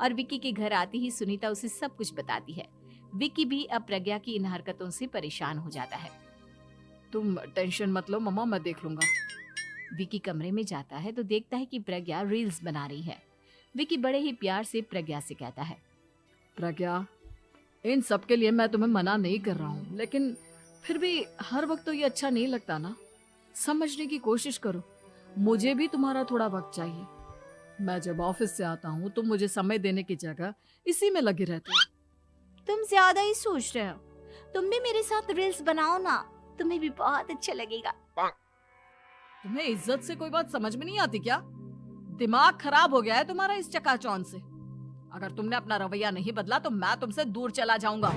और विक्की के घर आती ही सुनीता उसे सब कुछ बताती है। विक्की भी अब प्रज्ञा की इन हरकतों से परेशान हो जाता है। तुम टेंशन मत लो मम्मा, मैं देख लूंगा। विक्की कमरे में जाता है तो देखता है कि प्रज्ञा रील्स बना रही है। विक्की बड़े ही प्यार से प्रज्ञा से कहता है, प्रज्ञा, इन सब के लिए मैं तुम्हें मना नहीं कर रहा हूँ, लेकिन फिर भी हर वक्त तो ये अच्छा नहीं लगता ना। समझने की कोशिश करो, मुझे भी तुम्हारा थोड़ा वक्त चाहिए। मैं जब ऑफिस से आता हूँ तो मुझे समय देने की जगह इसी में लगे रहते हो। तुम ज्यादा ही सोच रहे हो। तुम भी मेरे साथ रील्स बनाओ ना, तुम्हें भी बहुत अच्छा लगेगा। तुम्हें इज्जत से कोई बात समझ में नहीं आती क्या? दिमाग खराब हो गया है तुम्हारा इस चकाचौंध से। अगर तुमने अपना रवैया नहीं बदला तो मैं तुमसे दूर चला जाऊंगा।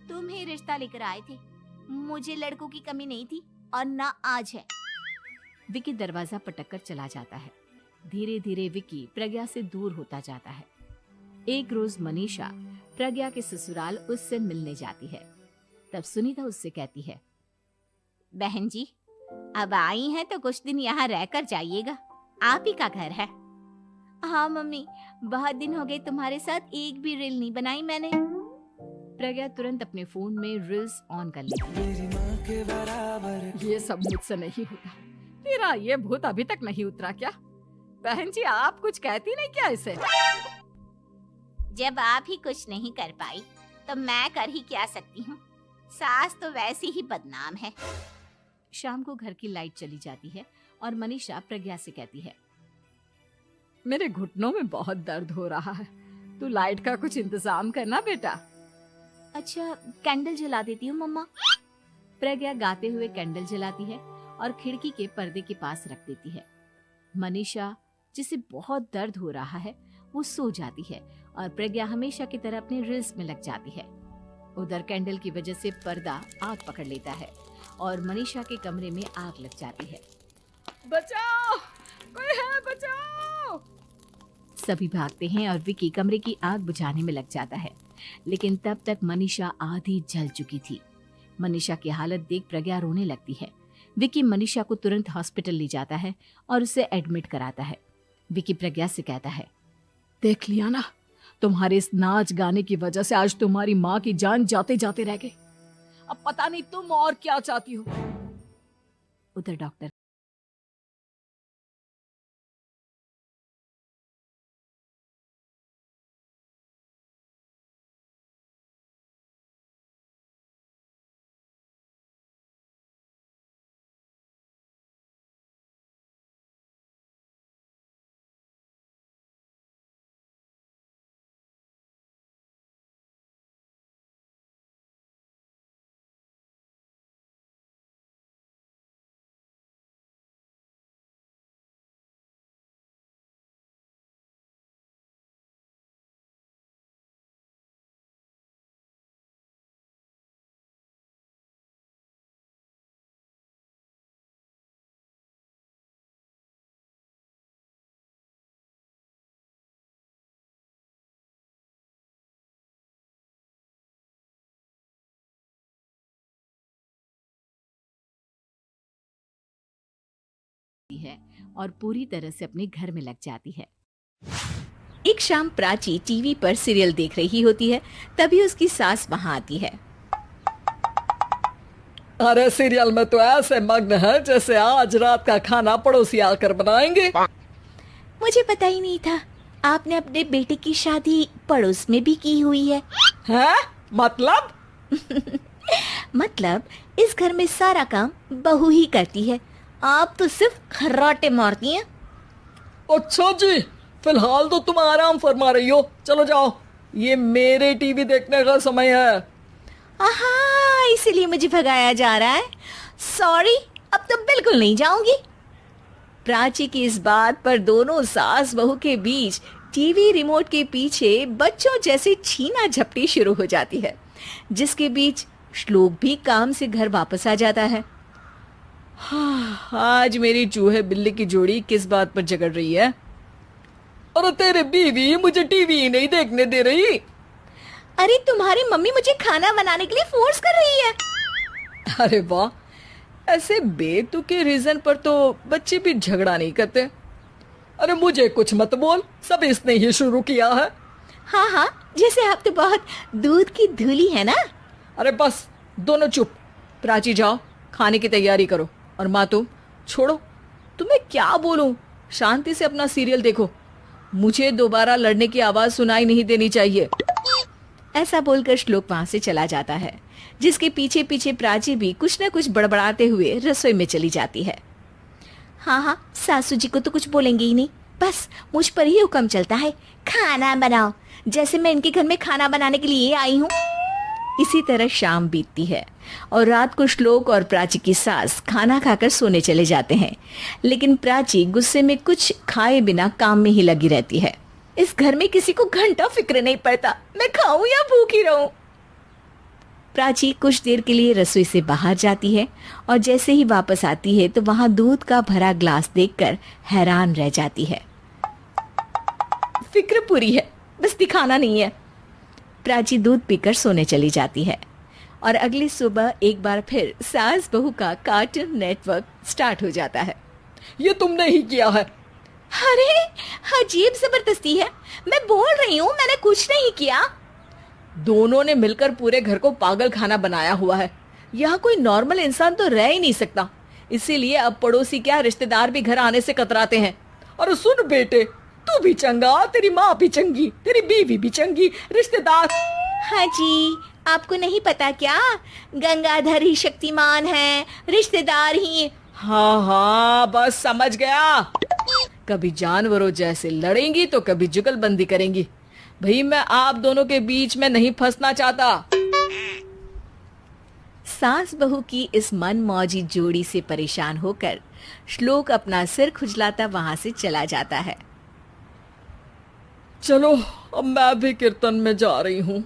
तुम ही रिश्ता लेकर आए थे, मुझे लड़कों की कमी नहीं थी और ना आज है। विक्की दरवाजा पटककर चला जाता है। धीरे धीरे विक्की प्रज्ञा से दूर होता जाता है। एक रोज मनीषा प्रज्ञा के ससुराल उससे मिलने जाती है। तब सुनीता उससे कहती है, बहन जी, अब आई हैं तो कुछ दिन यहाँ रहकर जाइएगा, आप ही का घर है। हाँ मम्मी, बहुत दिन हो गए तुम्हारे साथ एक भी रील नहीं बनाई मैंने। प्रज्ञा तुरंत अपने फोन में रील्स ऑन कर लेती है। ये सब मुझसे नहीं होता। तेरा ये भूत अभी तक नहीं उतरा क्या? बहन जी, आप कुछ कहती नहीं क्या इसे? जब आप ही कुछ नहीं कर पाई तो मैं कर ही क्या सकती हूँ। सास तो वैसे ही बदनाम है। शाम को घर की लाइट चली जाती है और मनीषा प्रज्ञा से कहती है, मेरे घुटनों में बहुत दर्द हो रहा है, तू लाइट का कुछ इंतजाम करना बेटा। अच्छा, कैंडल जला देती हूँ मम्मा। प्रज्ञा गाते हुए कैंडल जलाती है और खिड़की के पर्दे के पास रख देती है। मनीषा, जिसे बहुत दर्द हो रहा है, वो सो जाती है और प्रज्ञा हमेशा की तरह अपने रील्स में लग जाती है। उधर कैंडल की वजह से पर्दा आग पकड़ लेता है और मनीषा के कमरे में आग लग जाती है। बचाओ, कोई है, बचाओ। सभी भागते हैं और विक्की कमरे की आग बुझाने में लग जाता है, लेकिन तब तक मनीषा आधी जल चुकी थी। मनीषा की हालत देख प्रज्ञा रोने लगती है। विक्की मनीषा को तुरंत हॉस्पिटल ले जाता है और उसे एडमिट कराता है। विक्की प्रज्ञा से कहता है, देख लिया ना, तुम्हारे इस नाच गाने की वजह से आज तुम्हारी माँ की जान जाते जाते रह गई। अब पता नहीं तुम और क्या चाहती हो। उधर डॉक्टर है और पूरी तरह से अपने घर में लग जाती है। एक शाम प्राची टीवी पर सीरियल देख रही होती है, तभी उसकी सास वहां आती है। अरे सीरियल में तो ऐसे मग्न है जैसे आज रात का खाना पड़ोसी आकर बनाएंगे। मुझे पता ही नहीं था आपने अपने बेटे की शादी पड़ोस में भी की हुई है। हैं? मतलब? मतलब इस घर में सारा काम बहू ही करती है, आप तो सिर्फ खर्राटे मारती हैं। अच्छा जी, फिलहाल तो तुम आराम फरमा रही हो, चलो जाओ, ये मेरे टीवी देखने का समय है। आहा, इसीलिए मुझे भगाया जा रहा है। सॉरी, अब तो बिल्कुल नहीं जाऊंगी। प्राची की इस बात पर दोनों सास बहू के बीच टीवी रिमोट के पीछे बच्चों जैसे छीना झपटी शुरू हो जाती है, जिसके बीच श्लोक भी काम से घर वापस आ जाता है। आज मेरी चूहे बिल्ली की जोड़ी किस बात पर झगड़ रही है? अरे तेरे बीवी मुझे टीवी ही नहीं देखने दे रही। अरे तुम्हारी मम्मी मुझे खाना बनाने के लिए फोर्स कर रही है। अरे वाह, ऐसे बेतुके रीजन पर तो बच्चे भी झगड़ा नहीं करते। अरे मुझे कुछ मत बोल, सब इसने ही शुरू किया है। हाँ हाँ, जैसे आप तो बहुत दूध की धूली है ना। अरे बस, दोनों चुप। प्राची जाओ, खाने की तैयारी करो। और माँ तुम छोड़ो, तुम्हें क्या बोलूं, शांति से अपना सीरियल देखो, मुझे दोबारा लड़ने की आवाज सुनाई नहीं देनी चाहिए। ऐसा बोलकर श्लोक वहां से चला जाता है, जिसके पीछे पीछे प्राची भी कुछ न कुछ बड़बड़ाते हुए रसोई में चली जाती है। हाँ हाँ, सासू जी को तो कुछ बोलेंगे ही नहीं, बस मुझ पर ही हुक्म चलता है, खाना बनाओ, जैसे मैं इनके घर में खाना बनाने के लिए आई हूँ। इसी तरह शाम बीतती है और रात को श्लोक और प्राची की सास खाना खाकर सोने चले जाते हैं, लेकिन प्राची गुस्से में कुछ खाए बिना काम में ही लगी रहती है। इस घर में किसी को घंटा फिक्र नहीं पड़ता, मैं खाऊं या भूखी रहूं। प्राची कुछ देर के लिए रसोई से बाहर जाती है और जैसे ही वापस आती है तो वहां दूध का भरा ग्लास देखकर हैरान रह जाती है। फिक्र पूरी है, बस दिखाना नहीं है। प्राची दूध पीकर सोने चली जाती है और अगली सुबह एक बार फिर सास बहू का कार्टून नेटवर्क स्टार्ट हो जाता है। ये तुमने ही किया है। अरे अजीब जबरदस्ती है, मैं बोल रही हूँ मैंने कुछ नहीं किया। दोनों ने मिलकर पूरे घर को पागल खाना बनाया हुआ है। यहाँ कोई नॉर्मल इंसान तो रह ही नहीं सकता, इसीलिए अब पड़ोसी क्या रिश्तेदार भी घर आने से कतराते हैं। और सुन बेटे, तू भी चंगा, तेरी माँ भी चंगी, तेरी बीवी भी चंगी, रिश्तेदार। हाँ जी, आपको नहीं पता क्या, गंगाधर ही शक्तिमान है, रिश्तेदार ही। हाँ हाँ, बस समझ गया। कभी जानवरों जैसे लड़ेंगी तो कभी जुगलबंदी करेंगी। भाई मैं आप दोनों के बीच में नहीं फंसना चाहता। सास बहू की इस मनमौजी जोड़ी से परेशान होकर श्लोक अपना सिर खुजलाता वहां से चला जाता है। चलो अब मैं भी कीर्तन में जा रही हूँ।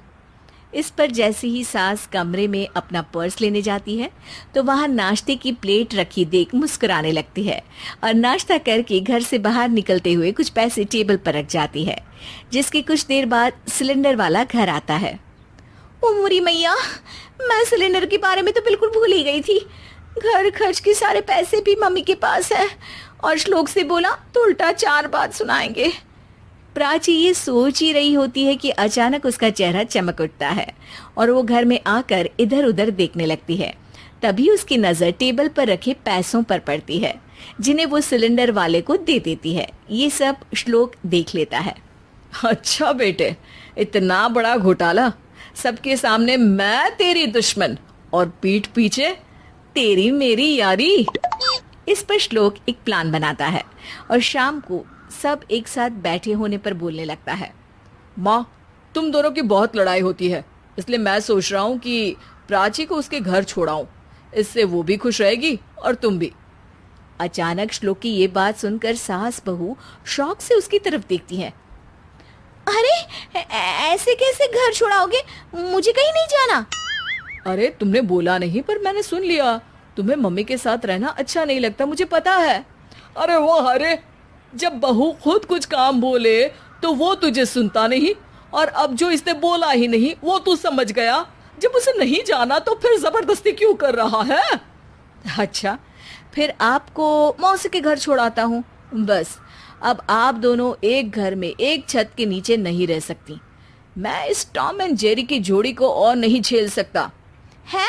इस पर जैसे ही सास कमरे में अपना पर्स लेने जाती है तो वहां नाश्ते की प्लेट रखी देख मुस्कुराने लगती है और नाश्ता करके घर से बाहर निकलते हुए कुछ पैसे टेबल पर रख जाती है, जिसके कुछ देर बाद सिलेंडर वाला घर आता है। ओ मुरी मैया, मैं सिलेंडर के बारे में तो बिल्कुल भूल ही गई थी। घर खर्च के सारे पैसे भी मम्मी के पास है और श्लोक से बोला तो उल्टा 4 बात सुनाएंगे। प्राची ये सोच ही रही होती है कि अचानक उसका चेहरा चमक उठता है और वो घर में आकर इधर उधर देखने लगती है। तभी उसकी नजर टेबल पर रखे पैसों पर पड़ती है, जिन्हें वो सिलेंडर वाले को दे देती है। ये सब श्लोक देख लेता है। अच्छा बेटे, इतना बड़ा घोटाला, सबके सामने मैं तेरी दुश्मन और पीठ पीछे तेरी मेरी यारी। इस पर श्लोक एक प्लान बनाता है और शाम को सब एक साथ बैठे होने पर बोलने लगता है। माँ, तुम दोनों की बहुत लड़ाई होती है, इसलिए मैं सोच रहा हूँ कि प्राची को उसके घर छोड़ाऊं, इससे वो भी खुश रहेगी और तुम भी। अचानक श्लोक की ये बात सुनकर सास बहू शौक से उसकी तरफ देखती है। अरे ऐसे कैसे घर छोड़ाओगे, मुझे कहीं नहीं जाना। अरे तुमने बोला नहीं पर मैंने सुन लिया, तुम्हें मम्मी के साथ रहना अच्छा नहीं लगता, मुझे पता है। अरे वो अरे, जब बहू खुद कुछ काम बोले तो वो तुझे सुनता नहीं, और अब जो इसने बोला ही नहीं वो तू समझ गया। जब उसे नहीं जाना तो फिर जबरदस्ती क्यों कर रहा है? अच्छा, फिर आपको मौसी के घर छोड़ाता हूँ। बस अब आप दोनों एक घर में एक छत के नीचे नहीं रह सकती। मैं इस टॉम एंड जेरी की जोड़ी को और नहीं झेल सकता। है?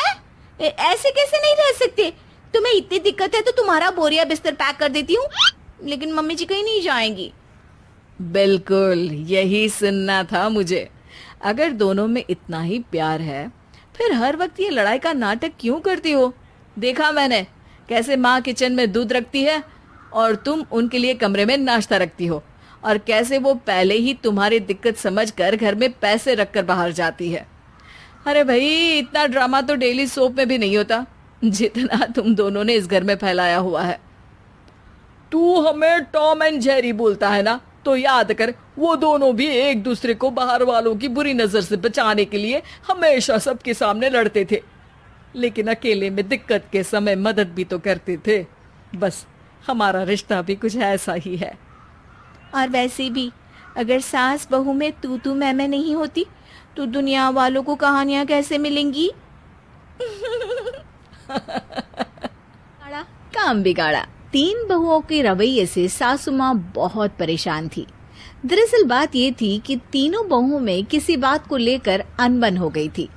ऐसे कैसे नहीं रह सकते? तुम्हें इतनी दिक्कत है तो तुम्हारा बोरिया बिस्तर पैक कर देती हूँ। लेकिन मम्मी जी कहीं नहीं जाएंगी। बिल्कुल यही सुनना था मुझे। अगर दोनों में इतना ही प्यार है फिर हर वक्त ये लड़ाई का नाटक क्यों करती हो? देखा मैंने कैसे माँ किचन में दूध रखती है और तुम उनके लिए कमरे में नाश्ता रखती हो, और कैसे वो पहले ही तुम्हारी दिक्कत समझकर घर में पैसे रखकर बाहर जाती है। अरे भाई, इतना ड्रामा तो डेली सोप में भी नहीं होता जितना तुम दोनों ने इस घर में फैलाया हुआ है। तू हमें टॉम एंड जेरी बोलता है ना, तो याद कर वो दोनों भी एक दूसरे को बाहर वालों की बुरी नजर से बचाने के लिए हमेशा सबके सामने लड़ते थे, लेकिन अकेले में दिक्कत के समय मदद भी तो करते थे। बस हमारा रिश्ता भी कुछ ऐसा ही है। और वैसे भी अगर सास बहू में तू मैं नहीं होती तो दुनिया वालों को कहानियां कैसे मिलेंगी? काम बिगाड़ा। 3 बहुओं के रवैये से सासू माँ बहुत परेशान थी। दरअसल बात ये थी कि तीनों बहुओं में किसी बात को लेकर अनबन हो गई थी।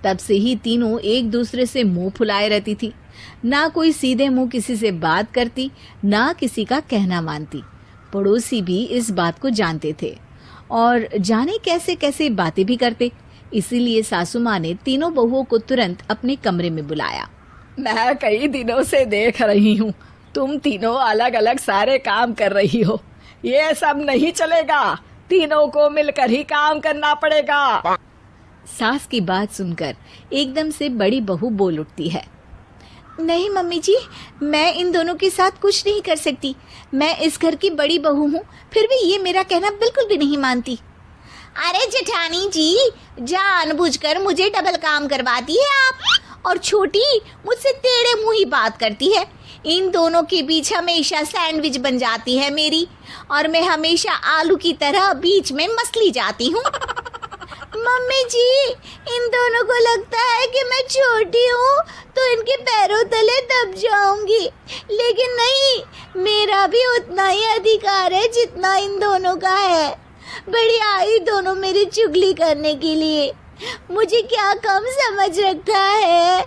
तब से ही तीनों एक दूसरे से मुंह फुलाए रहती थी। ना कोई सीधे मुंह किसी से बात करती, ना किसी का कहना मानती। पड़ोसी भी इस बात को जानते थे और जाने कैसे कैसे बातें भी करते। इसीलिए सासू माँ ने तीनों बहुओं को तुरंत अपने कमरे में बुलाया। मैं कई दिनों से देख रही हूँ तुम तीनों अलग अलग सारे काम कर रही हो। ये सब नहीं चलेगा, तीनों को मिलकर ही काम करना पड़ेगा। सास की बात सुनकर एकदम से बड़ी बहू बोल उठती है। नहीं मम्मी जी, मैं इन दोनों के साथ कुछ नहीं कर सकती। मैं इस घर की बड़ी बहू हूँ, फिर भी ये मेरा कहना बिल्कुल भी नहीं मानती। अरे जेठानी जी, जानबूझकर मुझे डबल काम करवाती है आप। और छोटी मुझसे टेढ़े मुंह ही बात करती है। इन दोनों के बीच हमेशा सैंडविच बन जाती है मेरी, और मैं हमेशा आलू की तरह बीच में मसली जाती हूँ। मम्मी जी, इन दोनों को लगता है कि मैं छोटी हूँ तो इनके पैरों तले दब जाऊंगी, लेकिन नहीं, मेरा भी उतना ही अधिकार है जितना इन दोनों का है। बढ़िया ही दोनों मेरी चुगली करने के लिए, मुझे क्या कम समझ रखा है।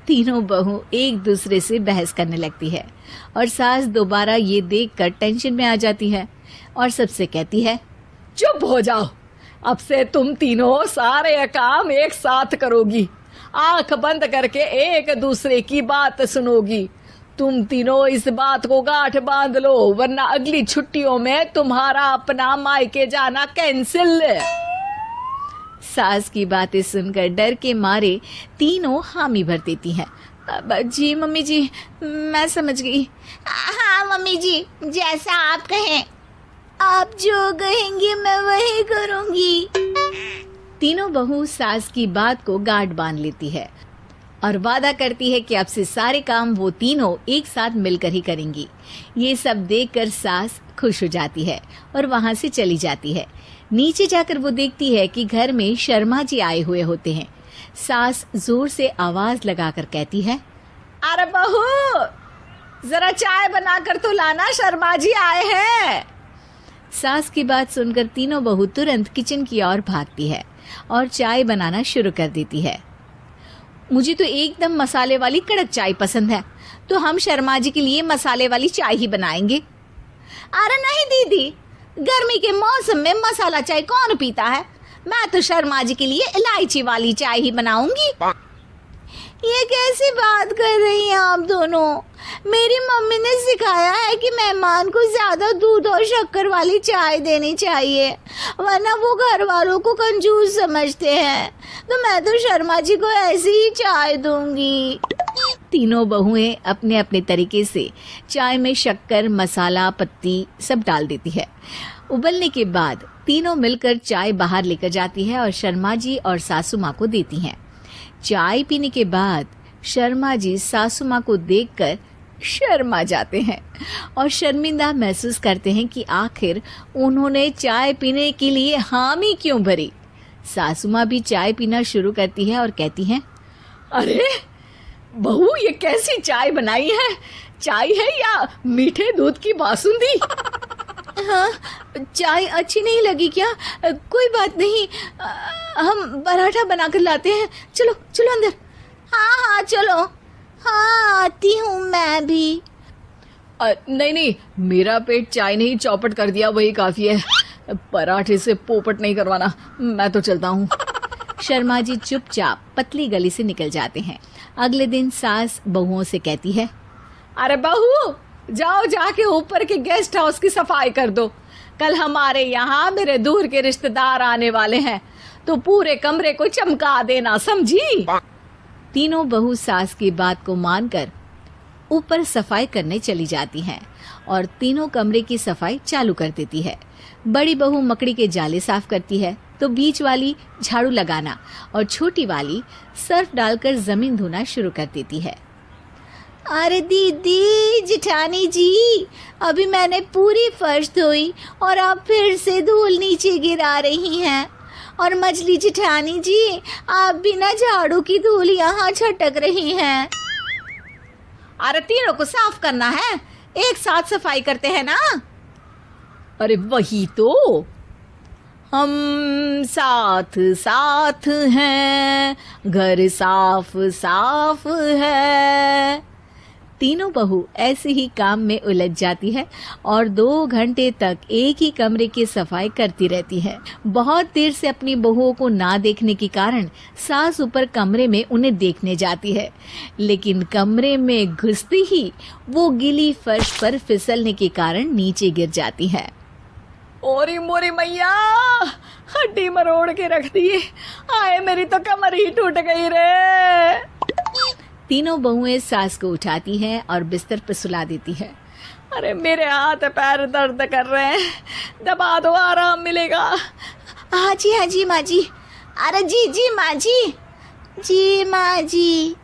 तीनों बहू एक दूसरे से बहस करने लगती है और सास दोबारा ये देखकर टेंशन में आ जाती है और सबसे कहती है, चुप हो जाओ, अब से तुम तीनों सारे काम एक साथ करोगी, आंख बंद करके एक दूसरे की बात सुनोगी। तुम तीनों इस बात को गांठ बांध लो, वरना अगली छुट्टियों में तुम्हारा अपना मायके जाना कैंसिल। सास की बातें सुनकर डर के मारे तीनों हामी भर देती हैं। जी मम्मी जी, मैं समझ गई। हाँ मम्मी जी, जैसा आप कहें। आप जो कहेंगी मैं वही करूंगी। तीनों बहू सास की बात को गांठ बांध लेती है और वादा करती है कि अब से सारे काम वो तीनों एक साथ मिलकर ही करेंगी। ये सब देखकर सास खुश हो जाती है और वहां से चली जाती है। नीचे जाकर वो देखती है कि घर में शर्मा जी आए हुए होते हैं। सास जोर से आवाज लगाकर कहती है, अरे बहू, जरा चाय बनाकर तो लाना, शर्मा जी आए हैं। सास की बात सुनकर तीनों बहू तुरंत किचन की ओर भागती है और चाय बनाना शुरू कर देती है। मुझे तो एकदम मसाले वाली कड़क चाय पसंद है, तो हम शर्मा जी के लिए मसाले वाली चाय ही बनाएंगे। अरे नहीं दीदी, गर्मी के मौसम में मसाला चाय कौन पीता है? मैं तो शर्मा जी के लिए इलायची वाली चाय ही बनाऊंगी। ये कैसी बात कर रही हैं आप दोनों? मेरी मम्मी ने सिखाया है कि मेहमान को ज्यादा दूध और शक्कर वाली चाय देनी चाहिए, वरना वो घर वालों को कंजूस समझते हैं। तो मैं तो शर्मा जी को ऐसी ही चाय दूंगी। तीनों बहुएं अपने अपने तरीके से चाय में शक्कर, मसाला, पत्ती सब डाल देती है। उबलने के बाद तीनों मिलकर चाय बाहर लेकर जाती है और शर्मा जी और सासू माँ को देती हैं। चाय पीने के बाद शर्मा जी सासू माँ को देखकर शर्मा जाते हैं और शर्मिंदा महसूस करते हैं कि आखिर उन्होंने चाय पीने के लिए हामी क्यों भरी। सासू माँ भी चाय पीना शुरू करती है और कहती हैं, अरे बहू ये कैसी चाय बनाई है? चाय है या मीठे दूध की बासुंदी? हाँ, चाय अच्छी नहीं लगी क्या? कोई बात नहीं, हम पराठा बनाकर लाते हैं। चलो चलो अंदर। हाँ हाँ चलो। हाँ आती हूँ मैं भी। नहीं नहीं, मेरा पेट चाय ने ही चौपट कर दिया, वही काफी है। पराठे से पोपट नहीं करवाना, मैं तो चलता हूँ। शर्मा जी चुपचाप पतली गली से निकल जाते हैं। अगले दिन सास बहुओं से कहती है, अरे बहू, जाओ जाके ऊपर के गेस्ट हाउस की सफाई कर दो। कल हमारे यहाँ मेरे दूर के रिश्तेदार आने वाले हैं, तो पूरे कमरे को चमका देना, समझी? तीनों बहू सास की बात को मानकर ऊपर सफाई करने चली जाती हैं और तीनों कमरे की सफाई चालू कर देती है। बड़ी बहू मकड़ी के जाले साफ करती है, तो बीच वाली झाड़ू लगाना और छोटी वाली सर्फ डालकर जमीन धोना शुरू कर देती है। अरे दीदी जेठानी जी, अभी मैंने पूरी फर्श धोई और आप फिर से धूल नीचे गिरा रही हैं। और मछली जेठानी जी, आप भी ना झाड़ू की धूल यहाँ छटक रही हैं। अरे तीनों को साफ करना है, एक साथ सफाई करते हैं ना। अरे वही तो, हम साथ साथ हैं, घर साफ साफ है। तीनों बहू ऐसे ही काम में उलझ जाती है और 2 घंटे तक एक ही कमरे की सफाई करती रहती है। बहुत देर से अपनी बहुओं को ना देखने के कारण सास ऊपर कमरे में उन्हें देखने जाती है, लेकिन कमरे में घुसती ही वो गीली फर्श पर फिसलने के कारण नीचे गिर जाती है। ओरी मोरी मैया, हड्डी मरोड़ के रख दी। आए मेरी तो कमर ही टूट गई रे। तीनों बहुएं सास को उठाती हैं और बिस्तर पर सुला देती है। अरे मेरे हाथ पैर दर्द कर रहे हैं, दबा दो, आराम मिलेगा। हाँ जी माँ जी। अरे जी माँ जी, जी माँ जी।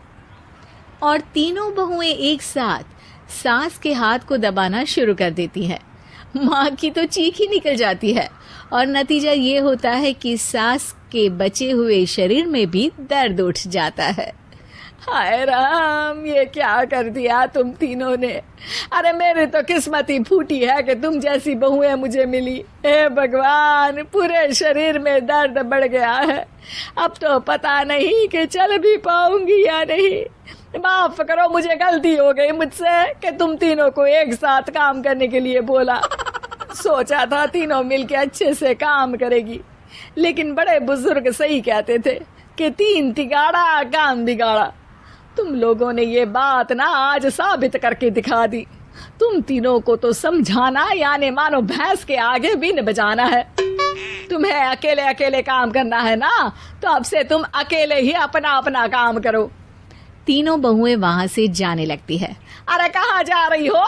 और तीनों बहुएं एक साथ सास के हाथ को दबाना शुरू कर देती हैं। माँ की तो चीख ही निकल जाती है और नतीजा ये होता है कि सास के बचे हुए शरीर में भी दर्द उठ जाता है। हाय राम, ये क्या कर दिया तुम तीनों ने। अरे मेरी तो किस्मत ही फूटी है कि तुम जैसी बहुएं मुझे मिली। हे भगवान, पूरे शरीर में दर्द बढ़ गया है, अब तो पता नहीं कि चल भी पाऊंगी या नहीं। माफ करो, मुझे गलती हो गई मुझसे कि तुम तीनों को एक साथ काम करने के लिए बोला। सोचा था तीनों मिलके अच्छे से काम करेगी, लेकिन बड़े बुजुर्ग सही कहते थे कि 3 तिगाड़ा काम बिगाड़ा। तुम लोगों ने ये बात ना आज साबित करके दिखा दी। तुम तीनों को तो समझाना यानी मानो भैंस के आगे बीन बजाना है। तुम्हें अकेले अकेले काम करना है ना, तो अब से तुम अकेले ही अपना अपना काम करो। तीनों बहुएं वहां से जाने लगती है। अरे कहाँ जा रही हो?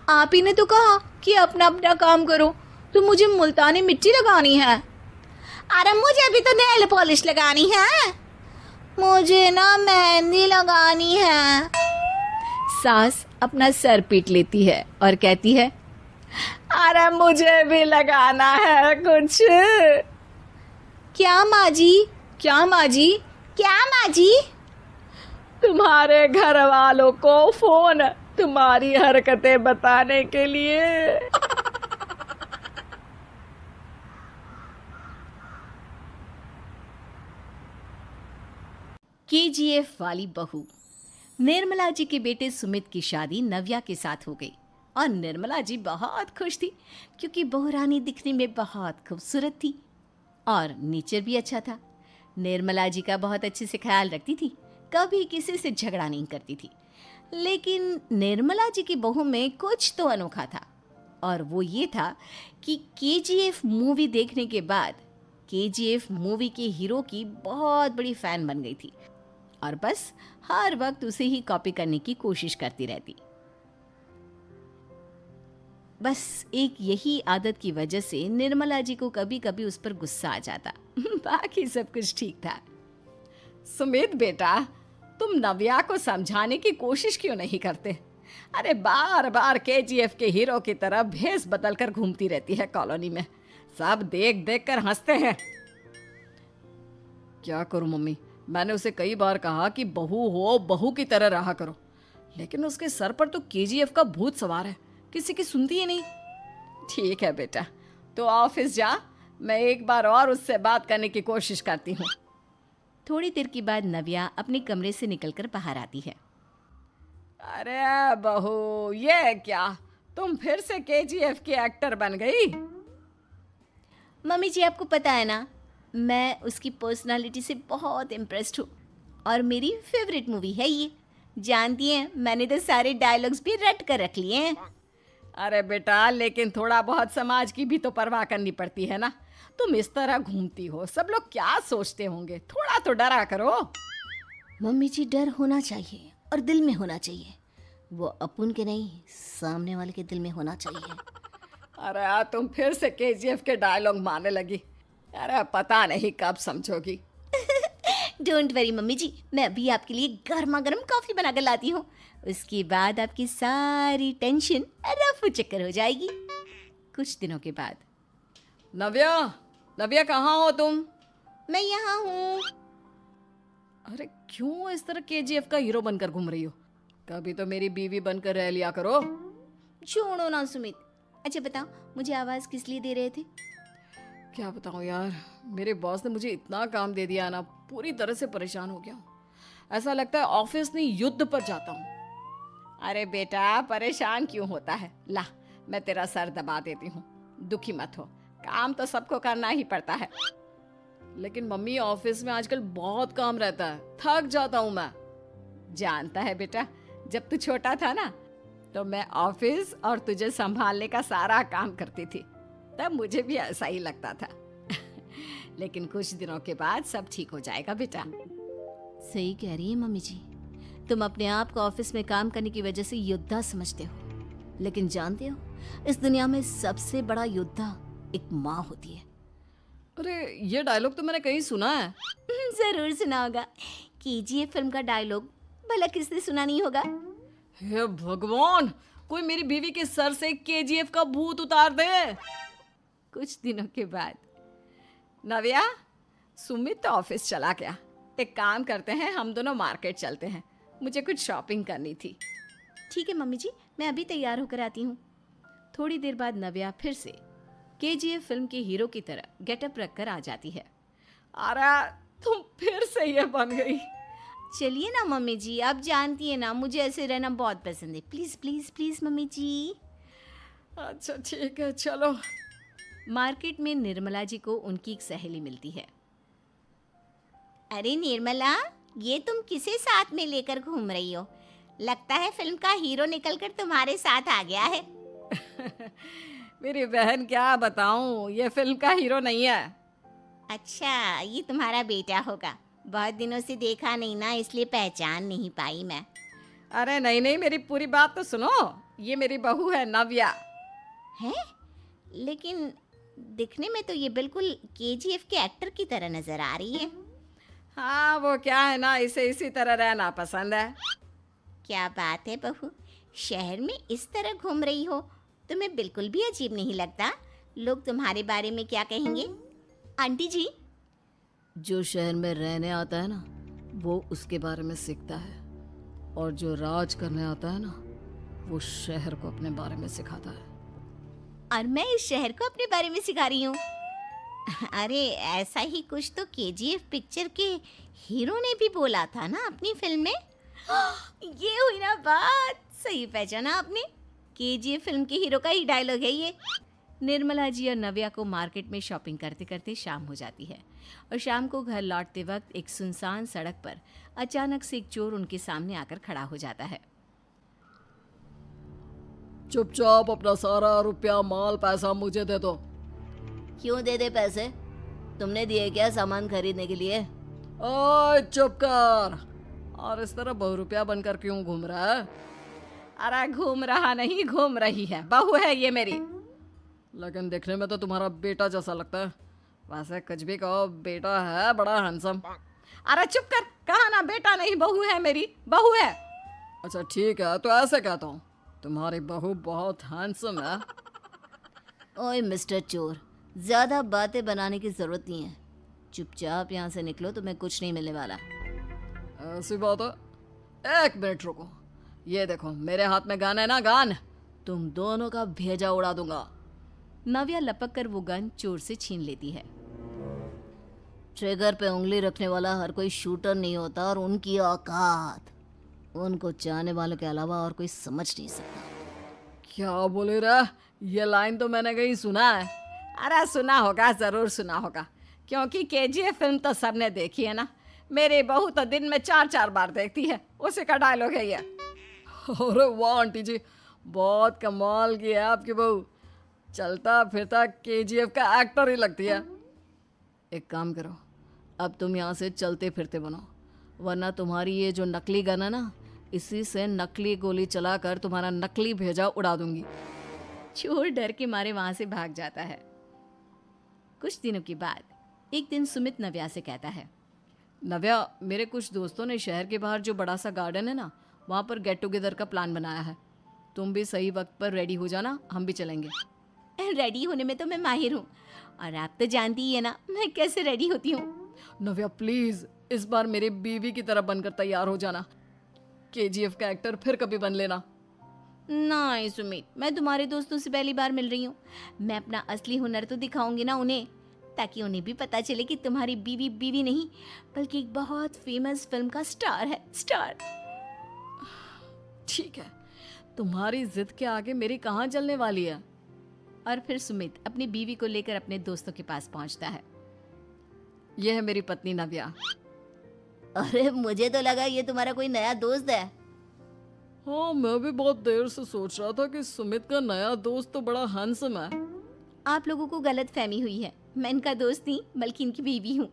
आप ही ने तो कहा कि अपना अपना काम करो, तो मुझे मुल्तानी मिट्टी लगानी है। अरे मुझे भी तो नेल पॉलिश लगानी है। मुझे ना मेहंदी लगानी है। सास अपना सर पीट लेती है और कहती है, अरे मुझे भी लगाना है कुछ। क्या माँ जी? क्या माँ जी? क्या माँ जी? तुम्हारे घर वालों को फोन, तुम्हारी हरकतें बताने के लिए। KGF वाली बहू। निर्मला जी के बेटे सुमित की शादी नव्या के साथ हो गई और निर्मला जी बहुत खुश थी, क्योंकि बहू रानी दिखने में बहुत खूबसूरत थी और नेचर भी अच्छा था। निर्मला जी का बहुत अच्छे से ख्याल रखती थी, कभी किसी से झगड़ा नहीं करती थी। लेकिन निर्मला जी की बहू में कुछ तो अनोखा था, और वो ये था कि KGF मूवी देखने के बाद KGF मूवी के हीरो की बहुत बड़ी फैन बन गई थी और बस हर वक्त उसे ही कॉपी करने की कोशिश करती रहती। बस एक यही आदत की वजह से निर्मला जी को कभी कभी उस पर गुस्सा आ जाता। बाकी सब कुछ ठीक था। सुमित बेटा, तुम नव्या को समझाने की कोशिश क्यों नहीं करते? अरे बार बार KGF के हीरो की तरह भेस बदल कर घूमती रहती है कॉलोनी में, सब देख देख कर हंसते हैं। क्या करूं मम्मी, मैंने उसे कई बार कहा कि बहू हो, बहू की तरह रहा करो, लेकिन उसके सर पर तो केजीएफ का भूत सवार है, किसी की सुनती ही नहीं। ठीक है बेटा, तो ऑफिस जा, मैं एक बार और उससे बात करने की कोशिश करती हूँ। थोड़ी देर के बाद नव्या अपने कमरे से निकलकर बाहर आती है। अरे बहू, ये क्या, तुम फिर से केजीएफ की एक्टर बन गई? मम्मी जी आपको पता है ना, मैं उसकी पर्सनालिटी से बहुत इम्प्रेस्ड हूँ और मेरी फेवरेट मूवी है ये। जानती हैं, मैंने तो सारे डायलॉग्स भी रट कर रख लिए हैं। अरे बेटा, लेकिन थोड़ा बहुत समाज की भी तो परवाह करनी पड़ती है ना। तुम इस तरह घूमती हो, सब लोग क्या सोचते होंगे, थोड़ा तो डरा करो। मम्मी जी डर होना चाहिए और दिल में होना चाहिए, वो अपुन के नहीं सामने वाले के दिल में होना चाहिए। अरे तुम फिर से केजीएफ के डायलॉग मारने लगी। अरे पता नहीं कब समझोगी। डोंट वरी मम्मी जी, मैं अभी आपके लिए गर्मा गर्म कॉफी बना कर लाती हूँ। उसके बाद आपकी सारी टेंशन रफू चक्कर हो जाएगी। कुछ दिनों के बाद। नव्या, नव्या कहाँ हो तुम? मैं यहाँ हूँ। अरे क्यों इस तरह केजीएफ का हीरो बनकर घूम रही हो? कभी तो मेरी बीवी बनकर रह लिया करो। छोड़ो ना सुमित। अच्छा बताओ, मुझे आवाज़ किस लिए दे रहे थे? क्या बताऊँ यार, मेरे बॉस ने मुझे इतना काम दे दिया ना, पूरी तरह से परेशान हो गया हूँ। ऐसा लगता है ऑफिस नहीं युद्ध पर जाता हूँ। अरे बेटा, परेशान क्यों होता है? ला, मैं तेरा सर दबा देती हूँ, दुखी मत हो, काम तो सबको करना ही पड़ता है। लेकिन मम्मी, ऑफिस में आजकल बहुत काम रहता है, थक जाता हूँ मैं। जानता है बेटा, जब तू छोटा था ना, तो मैं ऑफिस और तुझे संभालने का सारा काम करती थी, तब मुझे भी ऐसा ही लगता था। लेकिन कुछ दिनों के बाद सब ठीक हो जाएगा बेटा। सही कह रही है मम्मी जी, तुम अपने आप को ऑफिस में काम करने की वजह से योद्धा समझते हो, लेकिन जानते हो इस दुनिया में सबसे बड़ा योद्धा एक माँ होती है। अरे ये डायलॉग तो मैंने कहीं सुना है। जरूर सुना होगा, केजीएफ फिल्म का डायलॉग, भला किसने सुना नहीं होगा। हे भगवान, कोई मेरी बीवी के सर से केजीएफ का भूत उतार दे। कुछ दिनों के बाद। नव्या, सुमित तो ऑफिस चला गया, एक काम करते हैं, हम दोनों मार्केट चलते हैं, मुझे कुछ शॉपिंग करनी थी। ठीक है मम्मी जी, मैं अभी तैयार होकर आती हूँ। थोड़ी देर बाद नव्या फिर से केजीएफ फिल्म के हीरो की तरह गेटअप रखकर आ जाती है। अरे तुम फिर से ये बन गई। चलिए ना मम्मी जी, आप जानती है ना मुझे ऐसे रहना बहुत पसंद है। प्लीज प्लीज प्लीज मम्मी जी। अच्छा ठीक है, चलो। मार्केट में निर्मला जी को उनकी एक सहेली मिलती है। अरे निर्मला, ये तुम किसे साथ में लेकर घूम रही हो? लगता है फिल्म का हीरो निकलकर तुम्हारे साथ आ गया है। मेरी बहन, क्या बताऊं, ये फिल्म का हीरो नहीं है। अच्छा, ये तुम्हारा बेटा होगा। बहुत दिनों से देखा नहीं ना, इसलिए पहचान नहीं पाई मैं। अरे नहीं नहीं, मेरी पूरी बात तो सुनो, ये मेरी बहू है नव्या। है? लेकिन दिखने में तो ये बिल्कुल केजीएफ के एक्टर की तरह नजर आ रही है। हाँ, वो क्या है ना, इसे इसी तरह रहना पसंद है। क्या बात है बहू, शहर में इस तरह घूम रही हो, तुम्हें बिल्कुल भी अजीब नहीं लगता? लोग तुम्हारे बारे में क्या कहेंगे? आंटी जी, जो शहर में रहने आता है ना, वो उसके बारे में सीखता है, और जो राज करने आता है ना, वो शहर को अपने बारे में सिखाता है। और मैं इस शहर को अपने बारे में सिखा रही हूँ। अरे ऐसा ही कुछ तो केजीएफ पिक्चर के हीरो ने भी बोला था ना अपनी फिल्म में। ये हुई ना बात, सही पहचाना आपने, केजीएफ फिल्म के हीरो का ही डायलॉग है ये। निर्मला जी और नव्या को मार्केट में शॉपिंग करते करते शाम हो जाती है और शाम को घर लौटते वक्त एक सुनसान सड़क पर अचानक से एक चोर उनके सामने आकर खड़ा हो जाता है। चुपचाप अपना सारा रुपया, माल, पैसा मुझे दे दो। क्यों दे दे पैसे? तुमने दिए क्या सामान खरीदने के लिए? ओए चुप कर, और इस तरह बहुरुपया बनकर क्यों घूम रहा है? अरे घूम रहा नहीं, घूम रही है, बहू है ये मेरी। लेकिन देखने में तो तुम्हारा बेटा जैसा लगता है। वैसे कुछ भी कहो, बेटा है बड़ा हैंडसम। अरे चुप कर, कहा ना बेटा नहीं, बहू है मेरी, बहू है। अच्छा ठीक है, तो ऐसे कहता हूँ, तुम्हारी बहू बहुत हैंडसम है। ओए मिस्टर चोर, ज्यादा बातें बनाने की जरूरत नहीं है, चुपचाप यहाँ से निकलो, तुम्हें कुछ नहीं मिलने वाला। ऐसी बात है, एक मिनट रुको। ये देखो मेरे हाथ में गन है ना, गन, तुम दोनों का भेजा उड़ा दूंगा। नव्या लपक कर वो गन चोर से छीन लेती है। ट्रिगर पे उंगली रखने वाला हर कोई शूटर नहीं होता, और उनकी औकात उनको चाहने वालों के अलावा और कोई समझ नहीं सकता। क्या बोले रे? ये लाइन तो मैंने कहीं सुना है। अरे सुना होगा, जरूर सुना होगा, क्योंकि केजीएफ फिल्म तो सबने देखी है ना। मेरी बहू तो दिन में 4-4 बार देखती है, उसी का डायलॉग है ये। अरे वाह आंटी जी, बहुत कमाल की है आपकी बहू। चलता फिरता केजीएफ का एक्टर ही लगती है। एक काम करो, अब तुम यहाँ से चलते फिरते बनो, वरना तुम्हारी ये जो नकली गन है ना, इसी से नकली गोली चलाकर तुम्हारा नकली भेजा उड़ा दूंगी। चोर डर के मारे वहां से भाग जाता है। कुछ दिनों के बाद एक दिन सुमित नव्या से कहता है, नव्या, मेरे कुछ दोस्तों ने शहर के बाहर जो बड़ा सा गार्डन है ना, वहाँ पर गेट टुगेदर का प्लान बनाया है। तुम भी सही वक्त पर रेडी हो जाना, हम भी चलेंगे। रेडी होने में तो मैं माहिर हूँ, और आप तो जानती ही है ना मैं कैसे रेडी होती हूँ। नव्या प्लीज, इस बार मेरी बीवी की तरह बनकर तैयार हो जाना। केजीएफ का एक्टर फिर कभी बन लेना। नहीं सुमित, मैं तुम्हारे दोस्तों से पहली बार मिल रही हूँ। मैं अपना असली हुनर तो दिखाऊंगी ना उन्हें, ताकि उन्हें भी पता चले कि तुम्हारी बीवी बीवी नहीं बल्कि एक बहुत फेमस फिल्म का स्टार है, स्टार। ठीक है, तुम्हारी जिद के आगे मेरी कहाँ चलने वाली है। और फिर सुमित अपनी बीवी को लेकर अपने दोस्तों के पास पहुंचता है। यह है मेरी पत्नी नव्या। अरे मुझे तो लगा ये तुम्हारा कोई नया दोस्त है। हाँ, मैं भी बहुत देर से सोच रहा था कि सुमित का नया दोस्त तो बड़ा हैंडसम है। आप लोगों को गलत फहमी हुई है, मैं इनका दोस्त नहीं बल्कि इनकी बीवी हूँ।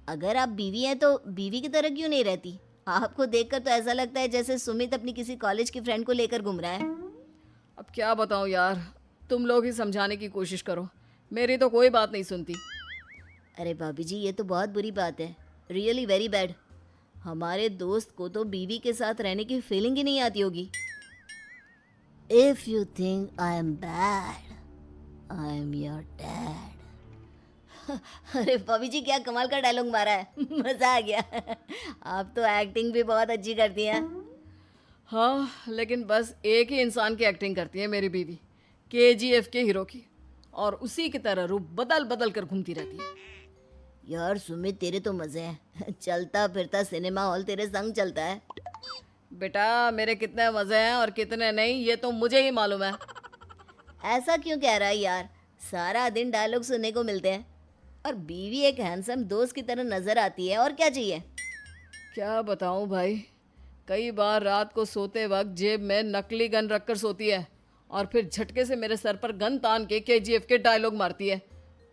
अगर आप बीवी हैं तो बीवी की तरह क्यों नहीं रहती? आपको देखकर तो ऐसा लगता है जैसे सुमित अपनी किसी कॉलेज की फ्रेंड को लेकर घूम रहा है। अब क्या बताऊँ यार, तुम लोग ही समझाने की कोशिश करो, मेरी तो कोई बात नहीं सुनती। अरे भाभी जी, ये तो बहुत बुरी बात है, रियली वेरी बैड। हमारे दोस्त को तो बीवी के साथ रहने की फीलिंग ही नहीं आती होगी। If you think I am bad, I am your dad. अरे भाभी जी, क्या कमाल का डायलॉग मारा है, मजा आ गया। आप तो एक्टिंग भी बहुत अच्छी करती हैं। हाँ, लेकिन बस एक ही इंसान की एक्टिंग करती है मेरी बीवी, केजीएफ के हीरो की, और उसी की तरह रूप बदल बदल कर घूमती रहती है। यार सुमित, तेरे तो मजे हैं, चलता फिरता सिनेमा हॉल तेरे संग चलता है। बेटा, मेरे कितने मजे हैं और कितने नहीं ये तो मुझे ही मालूम है। ऐसा क्यों कह रहा है यार, सारा दिन डायलॉग सुनने को मिलते हैं, और बीवी एक हैंडसम दोस्त की तरह नजर आती है, और क्या चाहिए। क्या बताऊं भाई, कई बार रात को सोते वक्त जेब में नकली गन रखकर सोती है और फिर झटके से मेरे सर पर गन तान के केजीएफ के डायलॉग मारती है।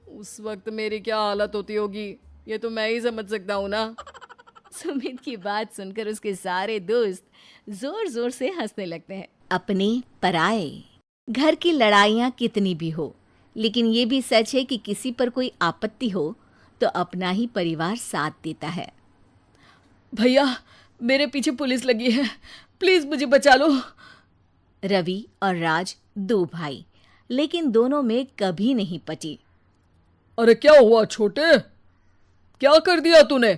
उस वक्त मेरी क्या हालत होती होगी ये तो मैं ही समझ सकता हूँ ना। सुमित की बात सुनकर उसके सारे दोस्त जोर जोर से हंसने लगते हैं। अपने पराए घर की लड़ाइयाँ कितनी भी हो, लेकिन ये भी सच है कि किसी पर कोई आपत्ति हो तो अपना ही परिवार साथ देता है। भैया, मेरे पीछे पुलिस लगी है, प्लीज मुझे बचा लो। रवि और राज 2 भाई, लेकिन दोनों में कभी नहीं पटी। अरे क्या हुआ छोटे, क्या कर दिया तूने?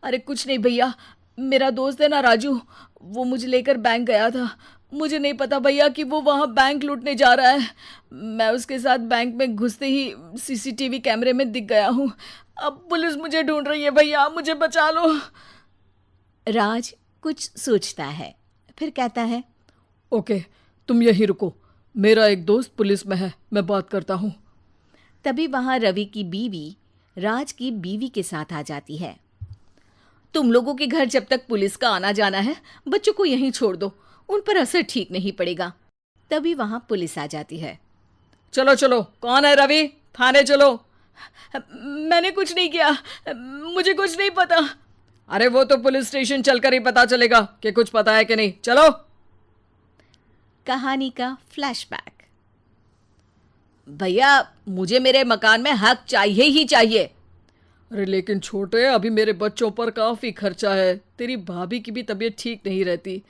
अरे कुछ नहीं भैया, मेरा दोस्त है ना राजू, वो मुझे लेकर बैंक गया था। मुझे नहीं पता भैया कि वो वहाँ बैंक लूटने जा रहा है। मैं उसके साथ बैंक में घुसते ही सीसीटीवी कैमरे में दिख गया हूँ। अब पुलिस मुझे ढूंढ रही है भैया, मुझे बचा लो। राज कुछ सोचता है, फिर कहता है, ओके, तुम यहीं रुको, मेरा एक दोस्त पुलिस में है, मैं बात करता हूँ। तभी वहां रवि की बीवी राज की बीवी के साथ आ जाती है। तुम लोगों के घर जब तक पुलिस का आना जाना है, बच्चों को यहीं छोड़ दो, उन पर असर ठीक नहीं पड़ेगा। तभी वहां पुलिस आ जाती है। चलो चलो, कौन है रवि, थाने चलो। मैंने कुछ नहीं किया, मुझे कुछ नहीं पता। अरे वो तो पुलिस स्टेशन चलकर ही पता चलेगा कि कुछ पता है कि नहीं, चलो। कहानी का फ्लैशबैक। भैया, मुझे मेरे मकान में हक चाहिए ही चाहिए। अरे लेकिन छोटे, अभी मेरे बच्चों पर काफ़ी खर्चा है, तेरी भाभी की भी तबीयत ठीक नहीं रहती,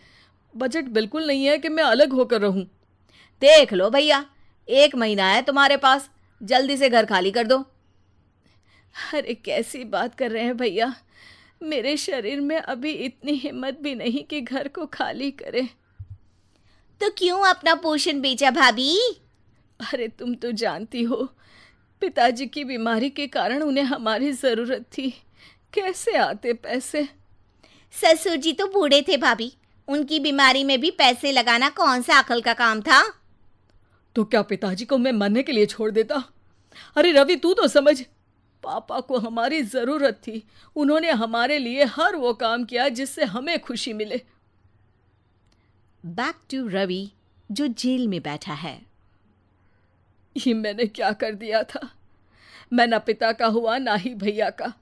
बजट बिल्कुल नहीं है कि मैं अलग होकर रहूं। देख लो भैया, 1 महीना है तुम्हारे पास, जल्दी से घर खाली कर दो। अरे कैसी बात कर रहे हैं भैया, मेरे शरीर में अभी इतनी हिम्मत भी नहीं कि घर को खाली करे। तो क्यों अपना पोषण बेचा भाभी? अरे तुम तो जानती हो, पिताजी की बीमारी के कारण उन्हें हमारी जरूरत थी। कैसे आते पैसे? ससुर जी तो बूढ़े थे भाभी, उनकी बीमारी में भी पैसे लगाना कौन सा अकल का काम था? तो क्या पिताजी को मैं मरने के लिए छोड़ देता? अरे रवि, तू तो समझ, पापा को हमारी जरूरत थी। उन्होंने हमारे लिए हर वो काम किया जिससे हमें खुशी मिले। बैक टू रवि जो जेल में बैठा है। ये मैंने क्या कर दिया था? मैं ना पिता का हुआ ना ही भैया का।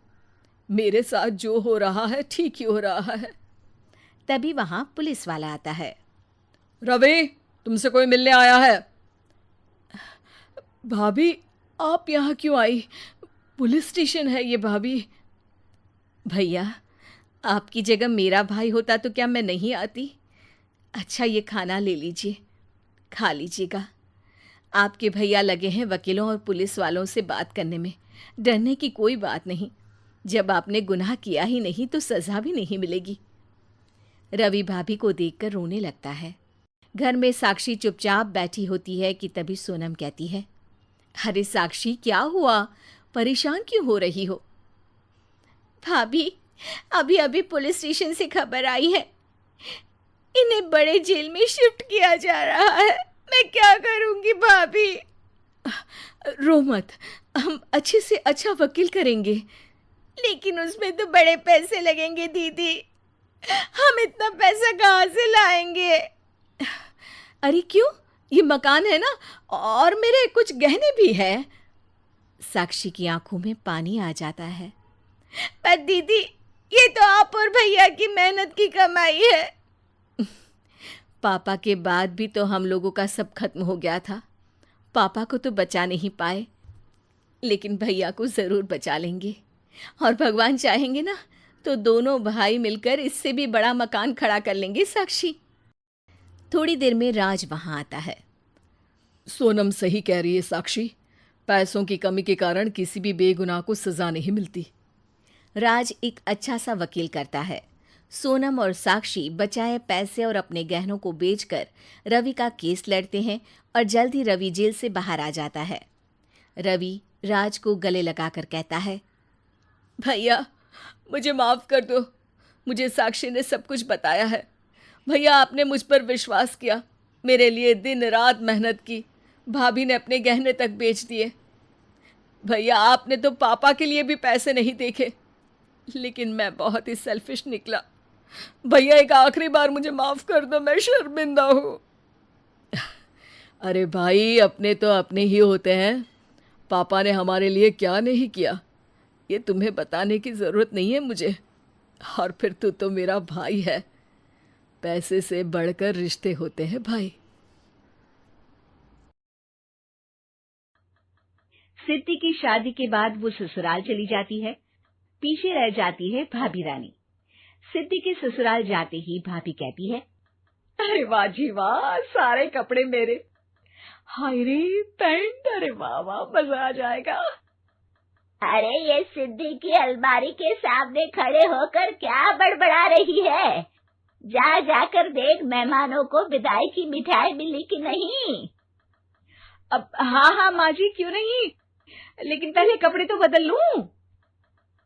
मेरे साथ जो हो रहा है ठीक ही हो रहा है। तभी वहां पुलिस वाला आता है। रवि, तुमसे कोई मिलने आया है। भाभी, आप यहाँ क्यों आई? पुलिस स्टेशन है ये भाभी। भैया, आपकी जगह मेरा भाई होता तो क्या मैं नहीं आती? अच्छा, ये खाना ले लीजिए, खा लीजिएगा। आपके भैया लगे हैं वकीलों और पुलिस वालों से बात करने में। डरने की कोई बात नहीं। जब आपने गुनाह किया ही नहीं तो सज़ा भी नहीं मिलेगी। रवि भाभी को देखकर रोने लगता है। घर में साक्षी चुपचाप बैठी होती है कि तभी सोनम कहती है, अरे साक्षी, क्या हुआ? परेशान क्यों हो रही हो? भाभी, अभी अभी पुलिस स्टेशन से खबर आई है, इन्हें बड़े जेल में शिफ्ट किया जा रहा है। मैं क्या करूंगी भाभी? रो मत, हम अच्छे से अच्छा वकील करेंगे। लेकिन उसमें तो बड़े पैसे लगेंगे दीदी, हम इतना पैसा कहाँ से लाएंगे? अरे क्यों, ये मकान है ना, और मेरे कुछ गहने भी है। साक्षी की आंखों में पानी आ जाता है। पर दीदी, ये तो आप और भैया की मेहनत की कमाई है। पापा के बाद भी तो हम लोगों का सब खत्म हो गया था। पापा को तो बचा नहीं पाए, लेकिन भैया को ज़रूर बचा लेंगे। और भगवान चाहेंगे ना तो दोनों भाई मिलकर इससे भी बड़ा मकान खड़ा कर लेंगे साक्षी। थोड़ी देर में राज वहां आता है। सोनम सही कह रही है साक्षी, पैसों की कमी के कारण किसी भी बेगुनाह को सजा नहीं मिलती। राज एक अच्छा सा वकील करता है। सोनम और साक्षी बचाए पैसे और अपने गहनों को बेचकर रवि का केस लड़ते हैं और जल्द ही रवि जेल से बाहर आ जाता है। रवि राज को गले लगाकर कहता है, भैया मुझे माफ़ कर दो, मुझे साक्षी ने सब कुछ बताया है। भैया, आपने मुझ पर विश्वास किया, मेरे लिए दिन रात मेहनत की, भाभी ने अपने गहने तक बेच दिए। भैया, आपने तो पापा के लिए भी पैसे नहीं देखे, लेकिन मैं बहुत ही सेल्फिश निकला। भैया, एक आखिरी बार मुझे माफ़ कर दो, मैं शर्मिंदा हूँ। अरे भाई, अपने तो अपने ही होते हैं। पापा ने हमारे लिए क्या नहीं किया, ये तुम्हें बताने की ज़रूरत नहीं है मुझे। और फिर तू तो मेरा भाई है। पैसे से बढ़कर रिश्ते होते हैं भाई। सिद्धि की शादी के बाद वो ससुराल चली जाती है। पीछे रह जाती है भाभी रानी। सिद्धि के ससुराल जाते ही भाभी कहती है, अरे वाह जी वाह, सारे कपड़े मेरे। हाय रे पैंट, अरे वाह वाह, मजा आ जाएगा। अरे ये सिद्धि की अलमारी के सामने खड़े होकर क्या बड़बड़ा रही है? जा जाकर देख मेहमानों को विदाई की मिठाई मिली कि नहीं। अब हाँ माँ जी, क्यों नहीं, लेकिन पहले कपड़े तो बदल लूं।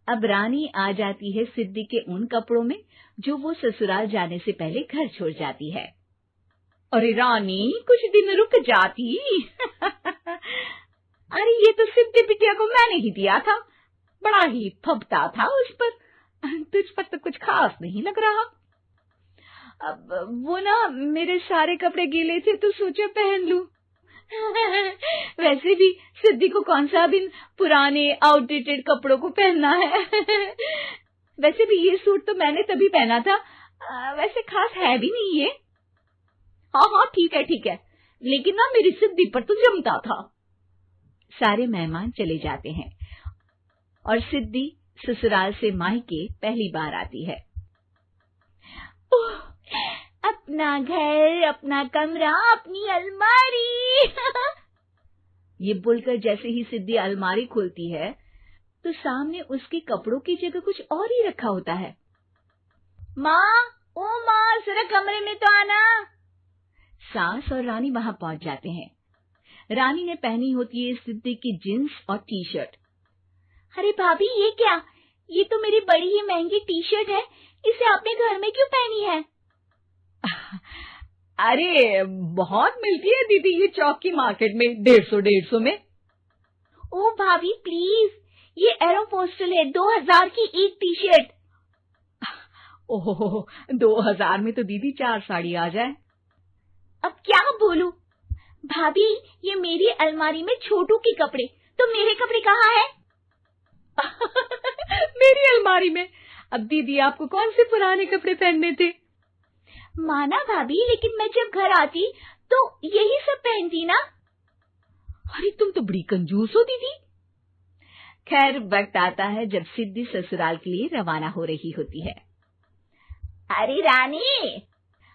अब रानी आ जाती है सिद्धि के उन कपड़ों में जो वो ससुराल जाने से पहले घर छोड़ जाती है। अरे रानी, कुछ दिन रुक जाती। अरे ये तो सिद्धि बिटिया को मैंने ही दिया था, बड़ा ही फबता था उस पर, तुझ पर तो कुछ खास नहीं लग रहा। अब वो ना, मेरे सारे कपड़े गीले थे तो सोचा पहन लूं। वैसे भी सिद्धि को कौन सा भी पुराने आउटडेटेड कपड़ों को पहनना है। वैसे भी ये सूट तो मैंने तभी पहना था, वैसे खास है भी नहीं ये। हाँ ठीक है, लेकिन ना मेरी सिद्धि पर तो जमता था। सारे मेहमान चले जाते हैं और सिद्धि ससुराल से मायके पहली बार आती है। अपना घर, अपना कमरा, अपनी अलमारी। ये बोलकर जैसे ही सिद्धि अलमारी खोलती है, तो सामने उसके कपड़ों की जगह कुछ और ही रखा होता है। माँ, ओ माँ, जरा कमरे में तो आना। सास और रानी वहां पहुंच जाते हैं। रानी ने पहनी होती है सिद्दीक की जींस और टी शर्ट। अरे भाभी, ये क्या? ये तो मेरी बड़ी ही महंगी टी शर्ट है, इसे आपने घर में क्यों पहनी है? अरे बहुत मिलती है दीदी ये चौक की मार्केट में, 150 में। ओ भाभी प्लीज, ये एरोपोस्टल है, 2000 की एक टी शर्ट। ओह, 2000 में तो दीदी 4 साड़ी आ जाए। अब क्या बोलूं भाभी, ये मेरी अलमारी में छोटू के कपड़े, तो मेरे कपड़े कहाँ हैं? मेरी अलमारी में? अब दीदी आपको कौन से पुराने कपड़े पहनने थे? माना भाभी, लेकिन मैं जब घर आती तो यही सब पहनती ना। अरे तुम तो बड़ी कंजूस हो दीदी। खैर, वक्त आता है जब सिद्धि ससुराल के लिए रवाना हो रही होती है। अरे रानी,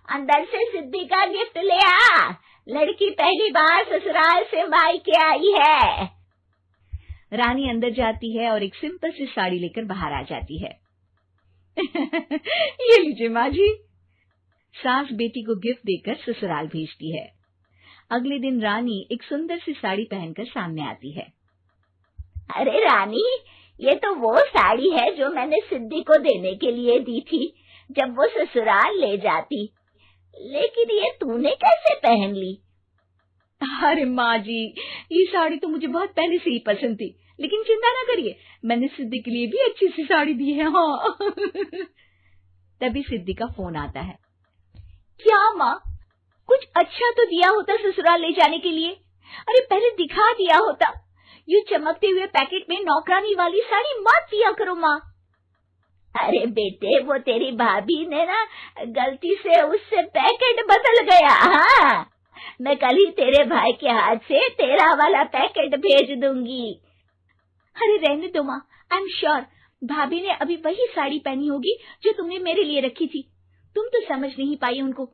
अंदर से सिद्धि का गिफ्ट ले आ, लड़की पहली बार ससुराल से मायके आई है। रानी अंदर जाती है और एक सिंपल सी साड़ी लेकर बाहर आ जाती है। ये लीजिए माँ जी। सास बेटी को गिफ्ट देकर ससुराल भेजती है। अगले दिन रानी एक सुंदर सी साड़ी पहनकर सामने आती है। अरे रानी, ये तो वो साड़ी है जो मैंने सिद्धि को देने के लिए दी थी जब वो ससुराल ले जाती, लेकिन ये तूने कैसे पहन ली? अरे माँ जी, ये साड़ी तो मुझे बहुत पहले से ही पसंद थी, लेकिन चिंता ना करिए, मैंने सिद्धि के लिए भी अच्छी सी साड़ी दी है। हाँ। तभी सिद्धि का फोन आता है। क्या माँ, कुछ अच्छा तो दिया होता ससुराल ले जाने के लिए। अरे पहले दिखा दिया होता। ये चमकते हुए पैकेट में नौकरानी वाली साड़ी मत दिया करो माँ। अरे बेटे, वो तेरी भाभी ने ना गलती से उससे पैकेट बदल गया। हाँ, मैं कल ही तेरे भाई के हाथ से तेरा वाला पैकेट भेज दूंगी। अरे रहने दो माँ, आई एम श्योर भाभी ने अभी वही साड़ी पहनी होगी जो तुमने मेरे लिए रखी थी। तुम तो समझ नहीं पाई उनको।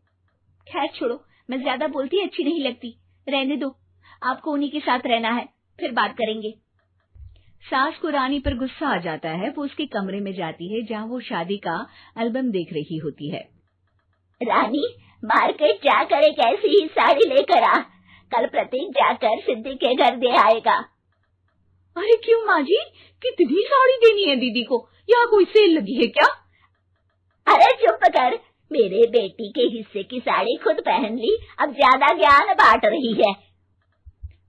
खैर छोड़ो, मैं ज्यादा बोलती अच्छी नहीं लगती, रहने दो, आपको उन्हीं के साथ रहना है, फिर बात करेंगे। सास को रानी पर गुस्सा आ जाता है। वो उसके कमरे में जाती है जहाँ वो शादी का एल्बम देख रही होती है। रानी, मार्केट जाकर एक ऐसी ही साड़ी लेकर आ, कल प्रतीक जाकर सिद्धि के घर दे आएगा। अरे क्यों माँ जी, कितनी साड़ी देनी है दीदी को? यहाँ कोई सेल लगी है क्या? अरे चुप कर, मेरे बेटी के हिस्से की साड़ी खुद पहन ली, अब ज्यादा ज्ञान बांट रही है।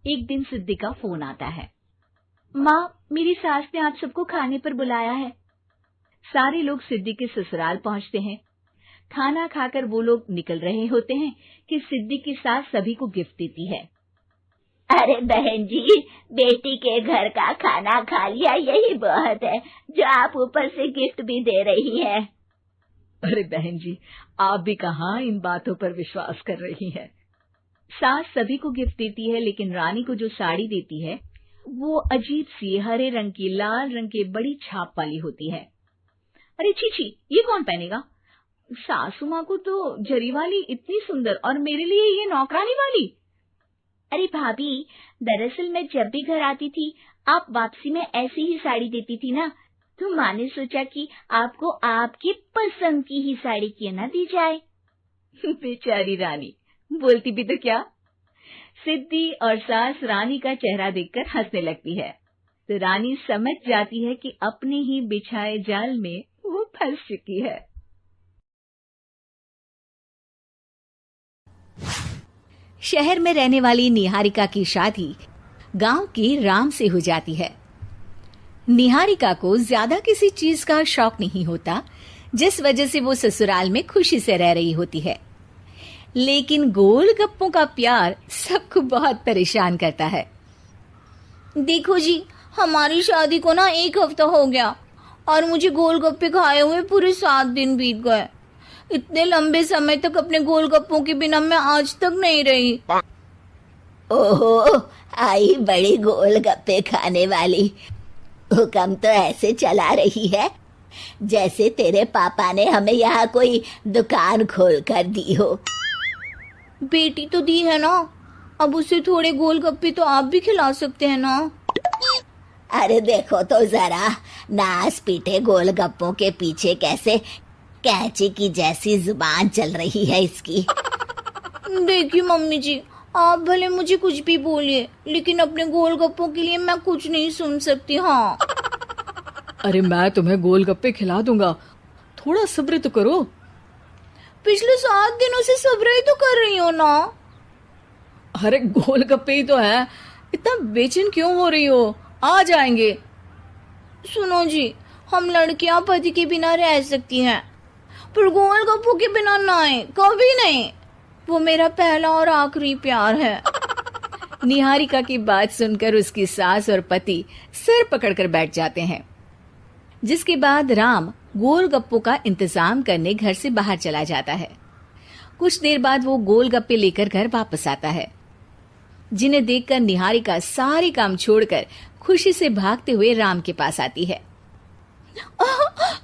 एक दिन सिद्धि का फोन आता है। माँ, मेरी सास ने आप सबको खाने पर बुलाया है। सारे लोग सिद्धि के ससुराल पहुँचते हैं। खाना खाकर वो लोग निकल रहे होते हैं कि सिद्धि की सास सभी को गिफ्ट देती है। अरे बहन जी, बेटी के घर का खाना खा लिया, यही बहुत है जो आप ऊपर से गिफ्ट भी दे रही है। अरे बहन जी, आप भी कहाँ इन बातों पर विश्वास कर रही हैं। सास सभी को गिफ्ट देती है, लेकिन रानी को जो साड़ी देती है वो अजीब सी हरे रंग की, लाल रंग की बड़ी छाप वाली होती है। अरे छी, ये कौन पहनेगा? सासू माँ को तो जरी वाली इतनी सुंदर, और मेरे लिए ये नौकरानी वाली। अरे भाभी, दरअसल मैं जब भी घर आती थी आप वापसी में ऐसी ही साड़ी देती थी ना, तो माँ ने सोचा कि आपको आपकी पसंद की ही साड़ी क्यों ना दी जाए। बेचारी रानी, बोलती भी तो क्या। सिद्धि और सास रानी का चेहरा देखकर हंसने लगती है, तो रानी समझ जाती है कि अपने ही बिछाए जाल में वो फंस चुकी है। शहर में रहने वाली निहारिका की शादी गांव के राम से हो जाती है। निहारिका को ज्यादा किसी चीज का शौक नहीं होता, जिस वजह से वो ससुराल में खुशी से रह रही होती है। लेकिन गोलगप्पों का प्यार सबको बहुत परेशान करता है। देखो जी, हमारी शादी को ना 1 हफ्ता हो गया और मुझे गोलगप्पे खाए हुए पूरे 7 दिन बीत गए। इतने लंबे समय तक अपने गोलगप्पों के बिना मैं आज तक नहीं रही। ओहो, आई बड़ी गोलगप्पे खाने वाली। हुक्म तो ऐसे चला रही है जैसे तेरे पापा ने हमें यहाँ कोई दुकान खोल कर दी हो। बेटी तो दी है ना, अब उसे थोड़े गोलगप्पे तो आप भी खिला सकते हैं ना। अरे देखो तो जरा, नास पीटे गोलगप्पों के पीछे कैसे कैंची की जैसी जुबान चल रही है इसकी। देखिए मम्मी जी, आप भले मुझे कुछ भी बोलिए, लेकिन अपने गोलगप्पों के लिए मैं कुछ नहीं सुन सकती। हाँ, अरे मैं तुम्हें गोलगप्पे खिला दूंगा, थोड़ा सब्र तो करो। पिछले 7 दिनों से सब्र ही तो कर रही हो ना। अरे गोलगप्पे ही तो है, इतना बेचैन क्यों हो रही हो? आ जाएंगे। सुनो जी, हम लड़कियां पति के बिना रह सकती हैं, पर गोलगप्पों के बिना नहीं, कभी नहीं। वो मेरा पहला और आखिरी प्यार है। निहारिका की बात सुनकर उसकी सास और पति सिर पकड़कर बैठ जाते हैं। जिसके बाद राम गोलगप्पों का इंतजाम करने घर से बाहर चला जाता है। कुछ देर बाद वो गोलगप्पे लेकर घर वापस आता है, जिन्हें देखकर निहारिका सारे काम छोड़कर खुशी से भागते हुए राम के पास आती है।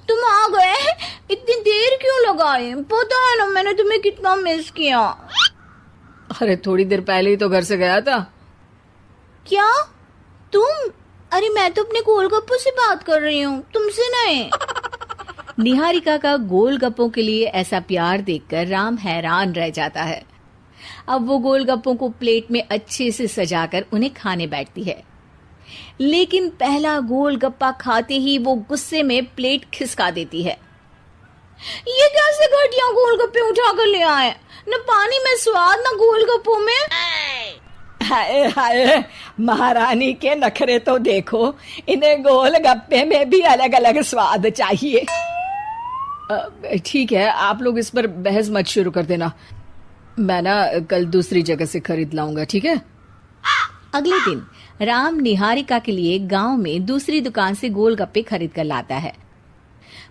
तुम आ गए? इतनी देर क्यों लगाई? पता है ना मैंने तुम्हें कितना मिस किया। अरे थोड़ी देर पहले ही तो घर से गया था। क्या तुम? अरे मैं तो अपने गोलगप्पों से बात कर रही हूँ, तुमसे नहीं। निहारिका का गोलगप्पों के लिए ऐसा प्यार देखकर राम हैरान रह जाता है। अब वो गोलगप्पों को प्लेट में अच्छे से सजाकर उन्हें खाने बैठती है, लेकिन पहला गोलगप्पा खाते ही वो गुस्से में प्लेट खिसका देती है। ये कैसे घटिया गोलगप्पे उठा कर ले आए? न पानी में स्वाद, न गोलगप्पों में। हाय हाय, महारानी के नखरे तो देखो, इन्हें गोलगप्पे में भी अलग अलग स्वाद चाहिए। ठीक है, आप लोग इस पर बहस मत शुरू कर देना, मैं ना कल दूसरी जगह से खरीद लाऊंगा, ठीक है? अगले दिन राम निहारिका के लिए गांव में दूसरी दुकान से गोलगप्पे खरीद कर लाता है,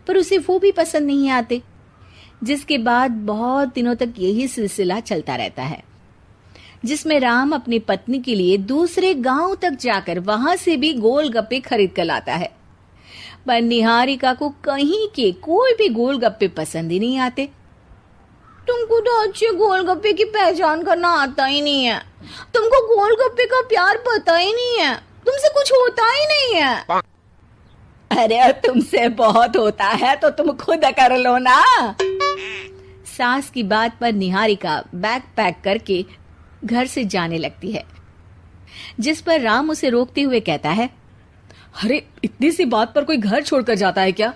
पर उसे वो भी पसंद नहीं आते। जिसके बाद बहुत दिनों तक यही सिलसिला चलता रहता है, जिसमें राम अपनी पत्नी के लिए दूसरे गांव तक जाकर वहां से भी गोलगप्पे खरीद कर लाता है, पर निहारिका को कहीं के कोई भी गोलगप्पे पसंद ही नहीं आते। तुमको तो अच्छे गोलगप्पे की पहचान करना आता ही नहीं है। तुमको गोलगप्पे का प्यार पता ही नहीं है, तुमसे कुछ होता ही नहीं है। अरे तुमसे बहुत होता है तो तुम खुद कर लो ना। सास की बात पर निहारिका बैग पैक करके घर से जाने लगती है, जिस पर राम उसे रोकते हुए कहता है, अरे इतनी सी बात पर कोई घर छोड़कर जाता है क्या?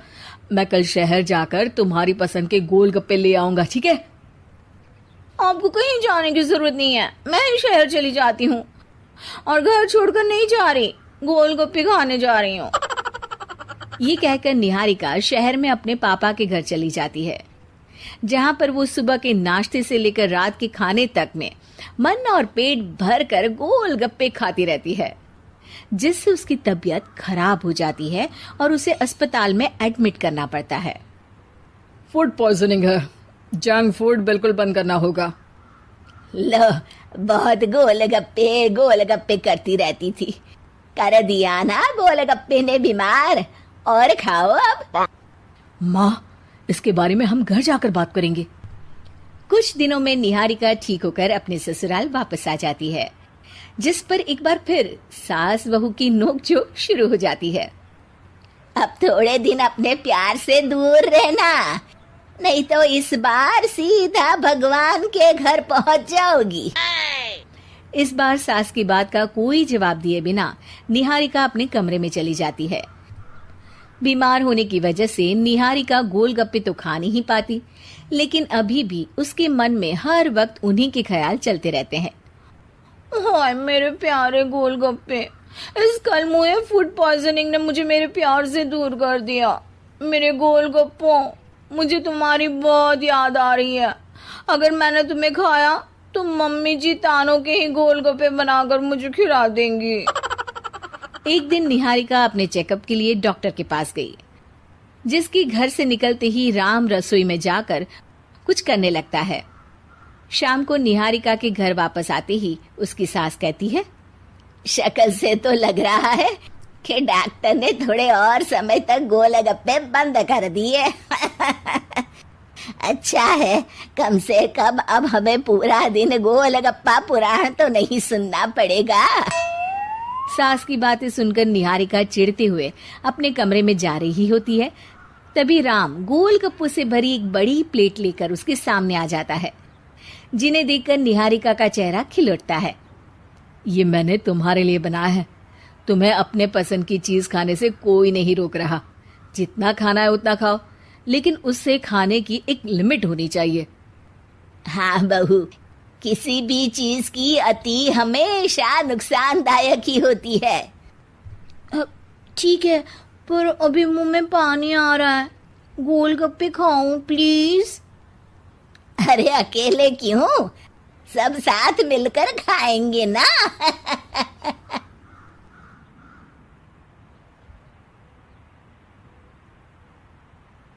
मैं कल शहर जाकर तुम्हारी पसंद के गोलगप्पे ले आऊंगा, ठीक है? आपको कहीं जाने की जरूरत नहीं है, मैं ही शहर चली जाती हूँ और घर छोड़कर नहीं जा रही, गोलगप्पे खाने जा रही हूँ। ये कहकर निहारिका शहर में अपने पापा के घर चली जाती है, जहां पर वो सुबह के नाश्ते से लेकर रात के खाने तक में मन और पेट भर कर गोलगप्पे खाती रहती है, जिससे उसकी तबीयत खराब हो जाती है और उसे अस्पताल में एडमिट करना पड़ता है। फूड पॉइजनिंग है, जंक फूड बिल्कुल बंद करना होगा। लो, बहुत गोलगप्पे गोलगप्पे करती रहती थी, कर दिया ना गोलगप्पे ने बीमार। और खाओ अब। माँ, इसके बारे में हम घर जाकर बात करेंगे। कुछ दिनों में निहारिका ठीक होकर अपने ससुराल वापस आ जाती है, जिस पर एक बार फिर सास बहू की नोकझोंक शुरू हो जाती है। अब थोड़े दिन अपने प्यार से दूर रहना, नहीं तो इस बार सीधा भगवान के घर पहुंच जाओगी। इस बार सास की बात का कोई जवाब दिए बिना निहारिका अपने कमरे में चली जाती है। बीमार होने की वजह से निहारिका गोलगप्पे तो खा नहीं पाती, लेकिन अभी भी उसके मन में हर वक्त उन्हीं के ख्याल चलते रहते हैं। हाय मेरे प्यारे गोलगप्पे, इस कलमुए फूड पॉइजनिंग ने मुझे मेरे प्यार से दूर कर दिया। मेरे गोलगप्पों, मुझे तुम्हारी बहुत याद आ रही है। अगर मैंने तुम्हें खाया तो मम्मी जी तानों के ही गोलगप्पे बनाकर मुझे खिला देंगी। एक दिन निहारिका अपने चेकअप के लिए डॉक्टर के पास गई, जिसकी घर से निकलते ही राम रसोई में जाकर कुछ करने लगता है। शाम को निहारिका के घर वापस आते ही उसकी सास कहती है, शक्ल से तो लग रहा है कि डॉक्टर ने थोड़े और समय तक गोलगप्पे बंद कर दिए। अच्छा है, कम से कम अब हमें पूरा दिन गोलगप्पा पुराण तो नहीं सुनना पड़ेगा। सास की बातें सुनकर निहारिका चिढ़ते हुए अपने कमरे में जा रही होती है। तभी राम गोलगप्पों से भरी एक बड़ी प्लेट लेकर उसके सामने आ जाता है, जिन्हें देखकर निहारिका का चेहरा खिल उठता है। ये मैंने तुम्हारे लिए बनाया है। तुम्हें अपने पसंद की चीज खाने से कोई नहीं रोक रहा। जितना खाना है उतना खाओ, लेकिन उससे खाने की एक लिमिट होनी चाहिए। हाँ बहू, किसी भी चीज की अति हमेशा नुकसानदायक ही होती है। ठीक है, पर अभी मुंह में पानी आ रहा है। गोलगप्पे खाऊं प्लीज? अरे अकेले क्यों, सब साथ मिलकर खाएंगे ना।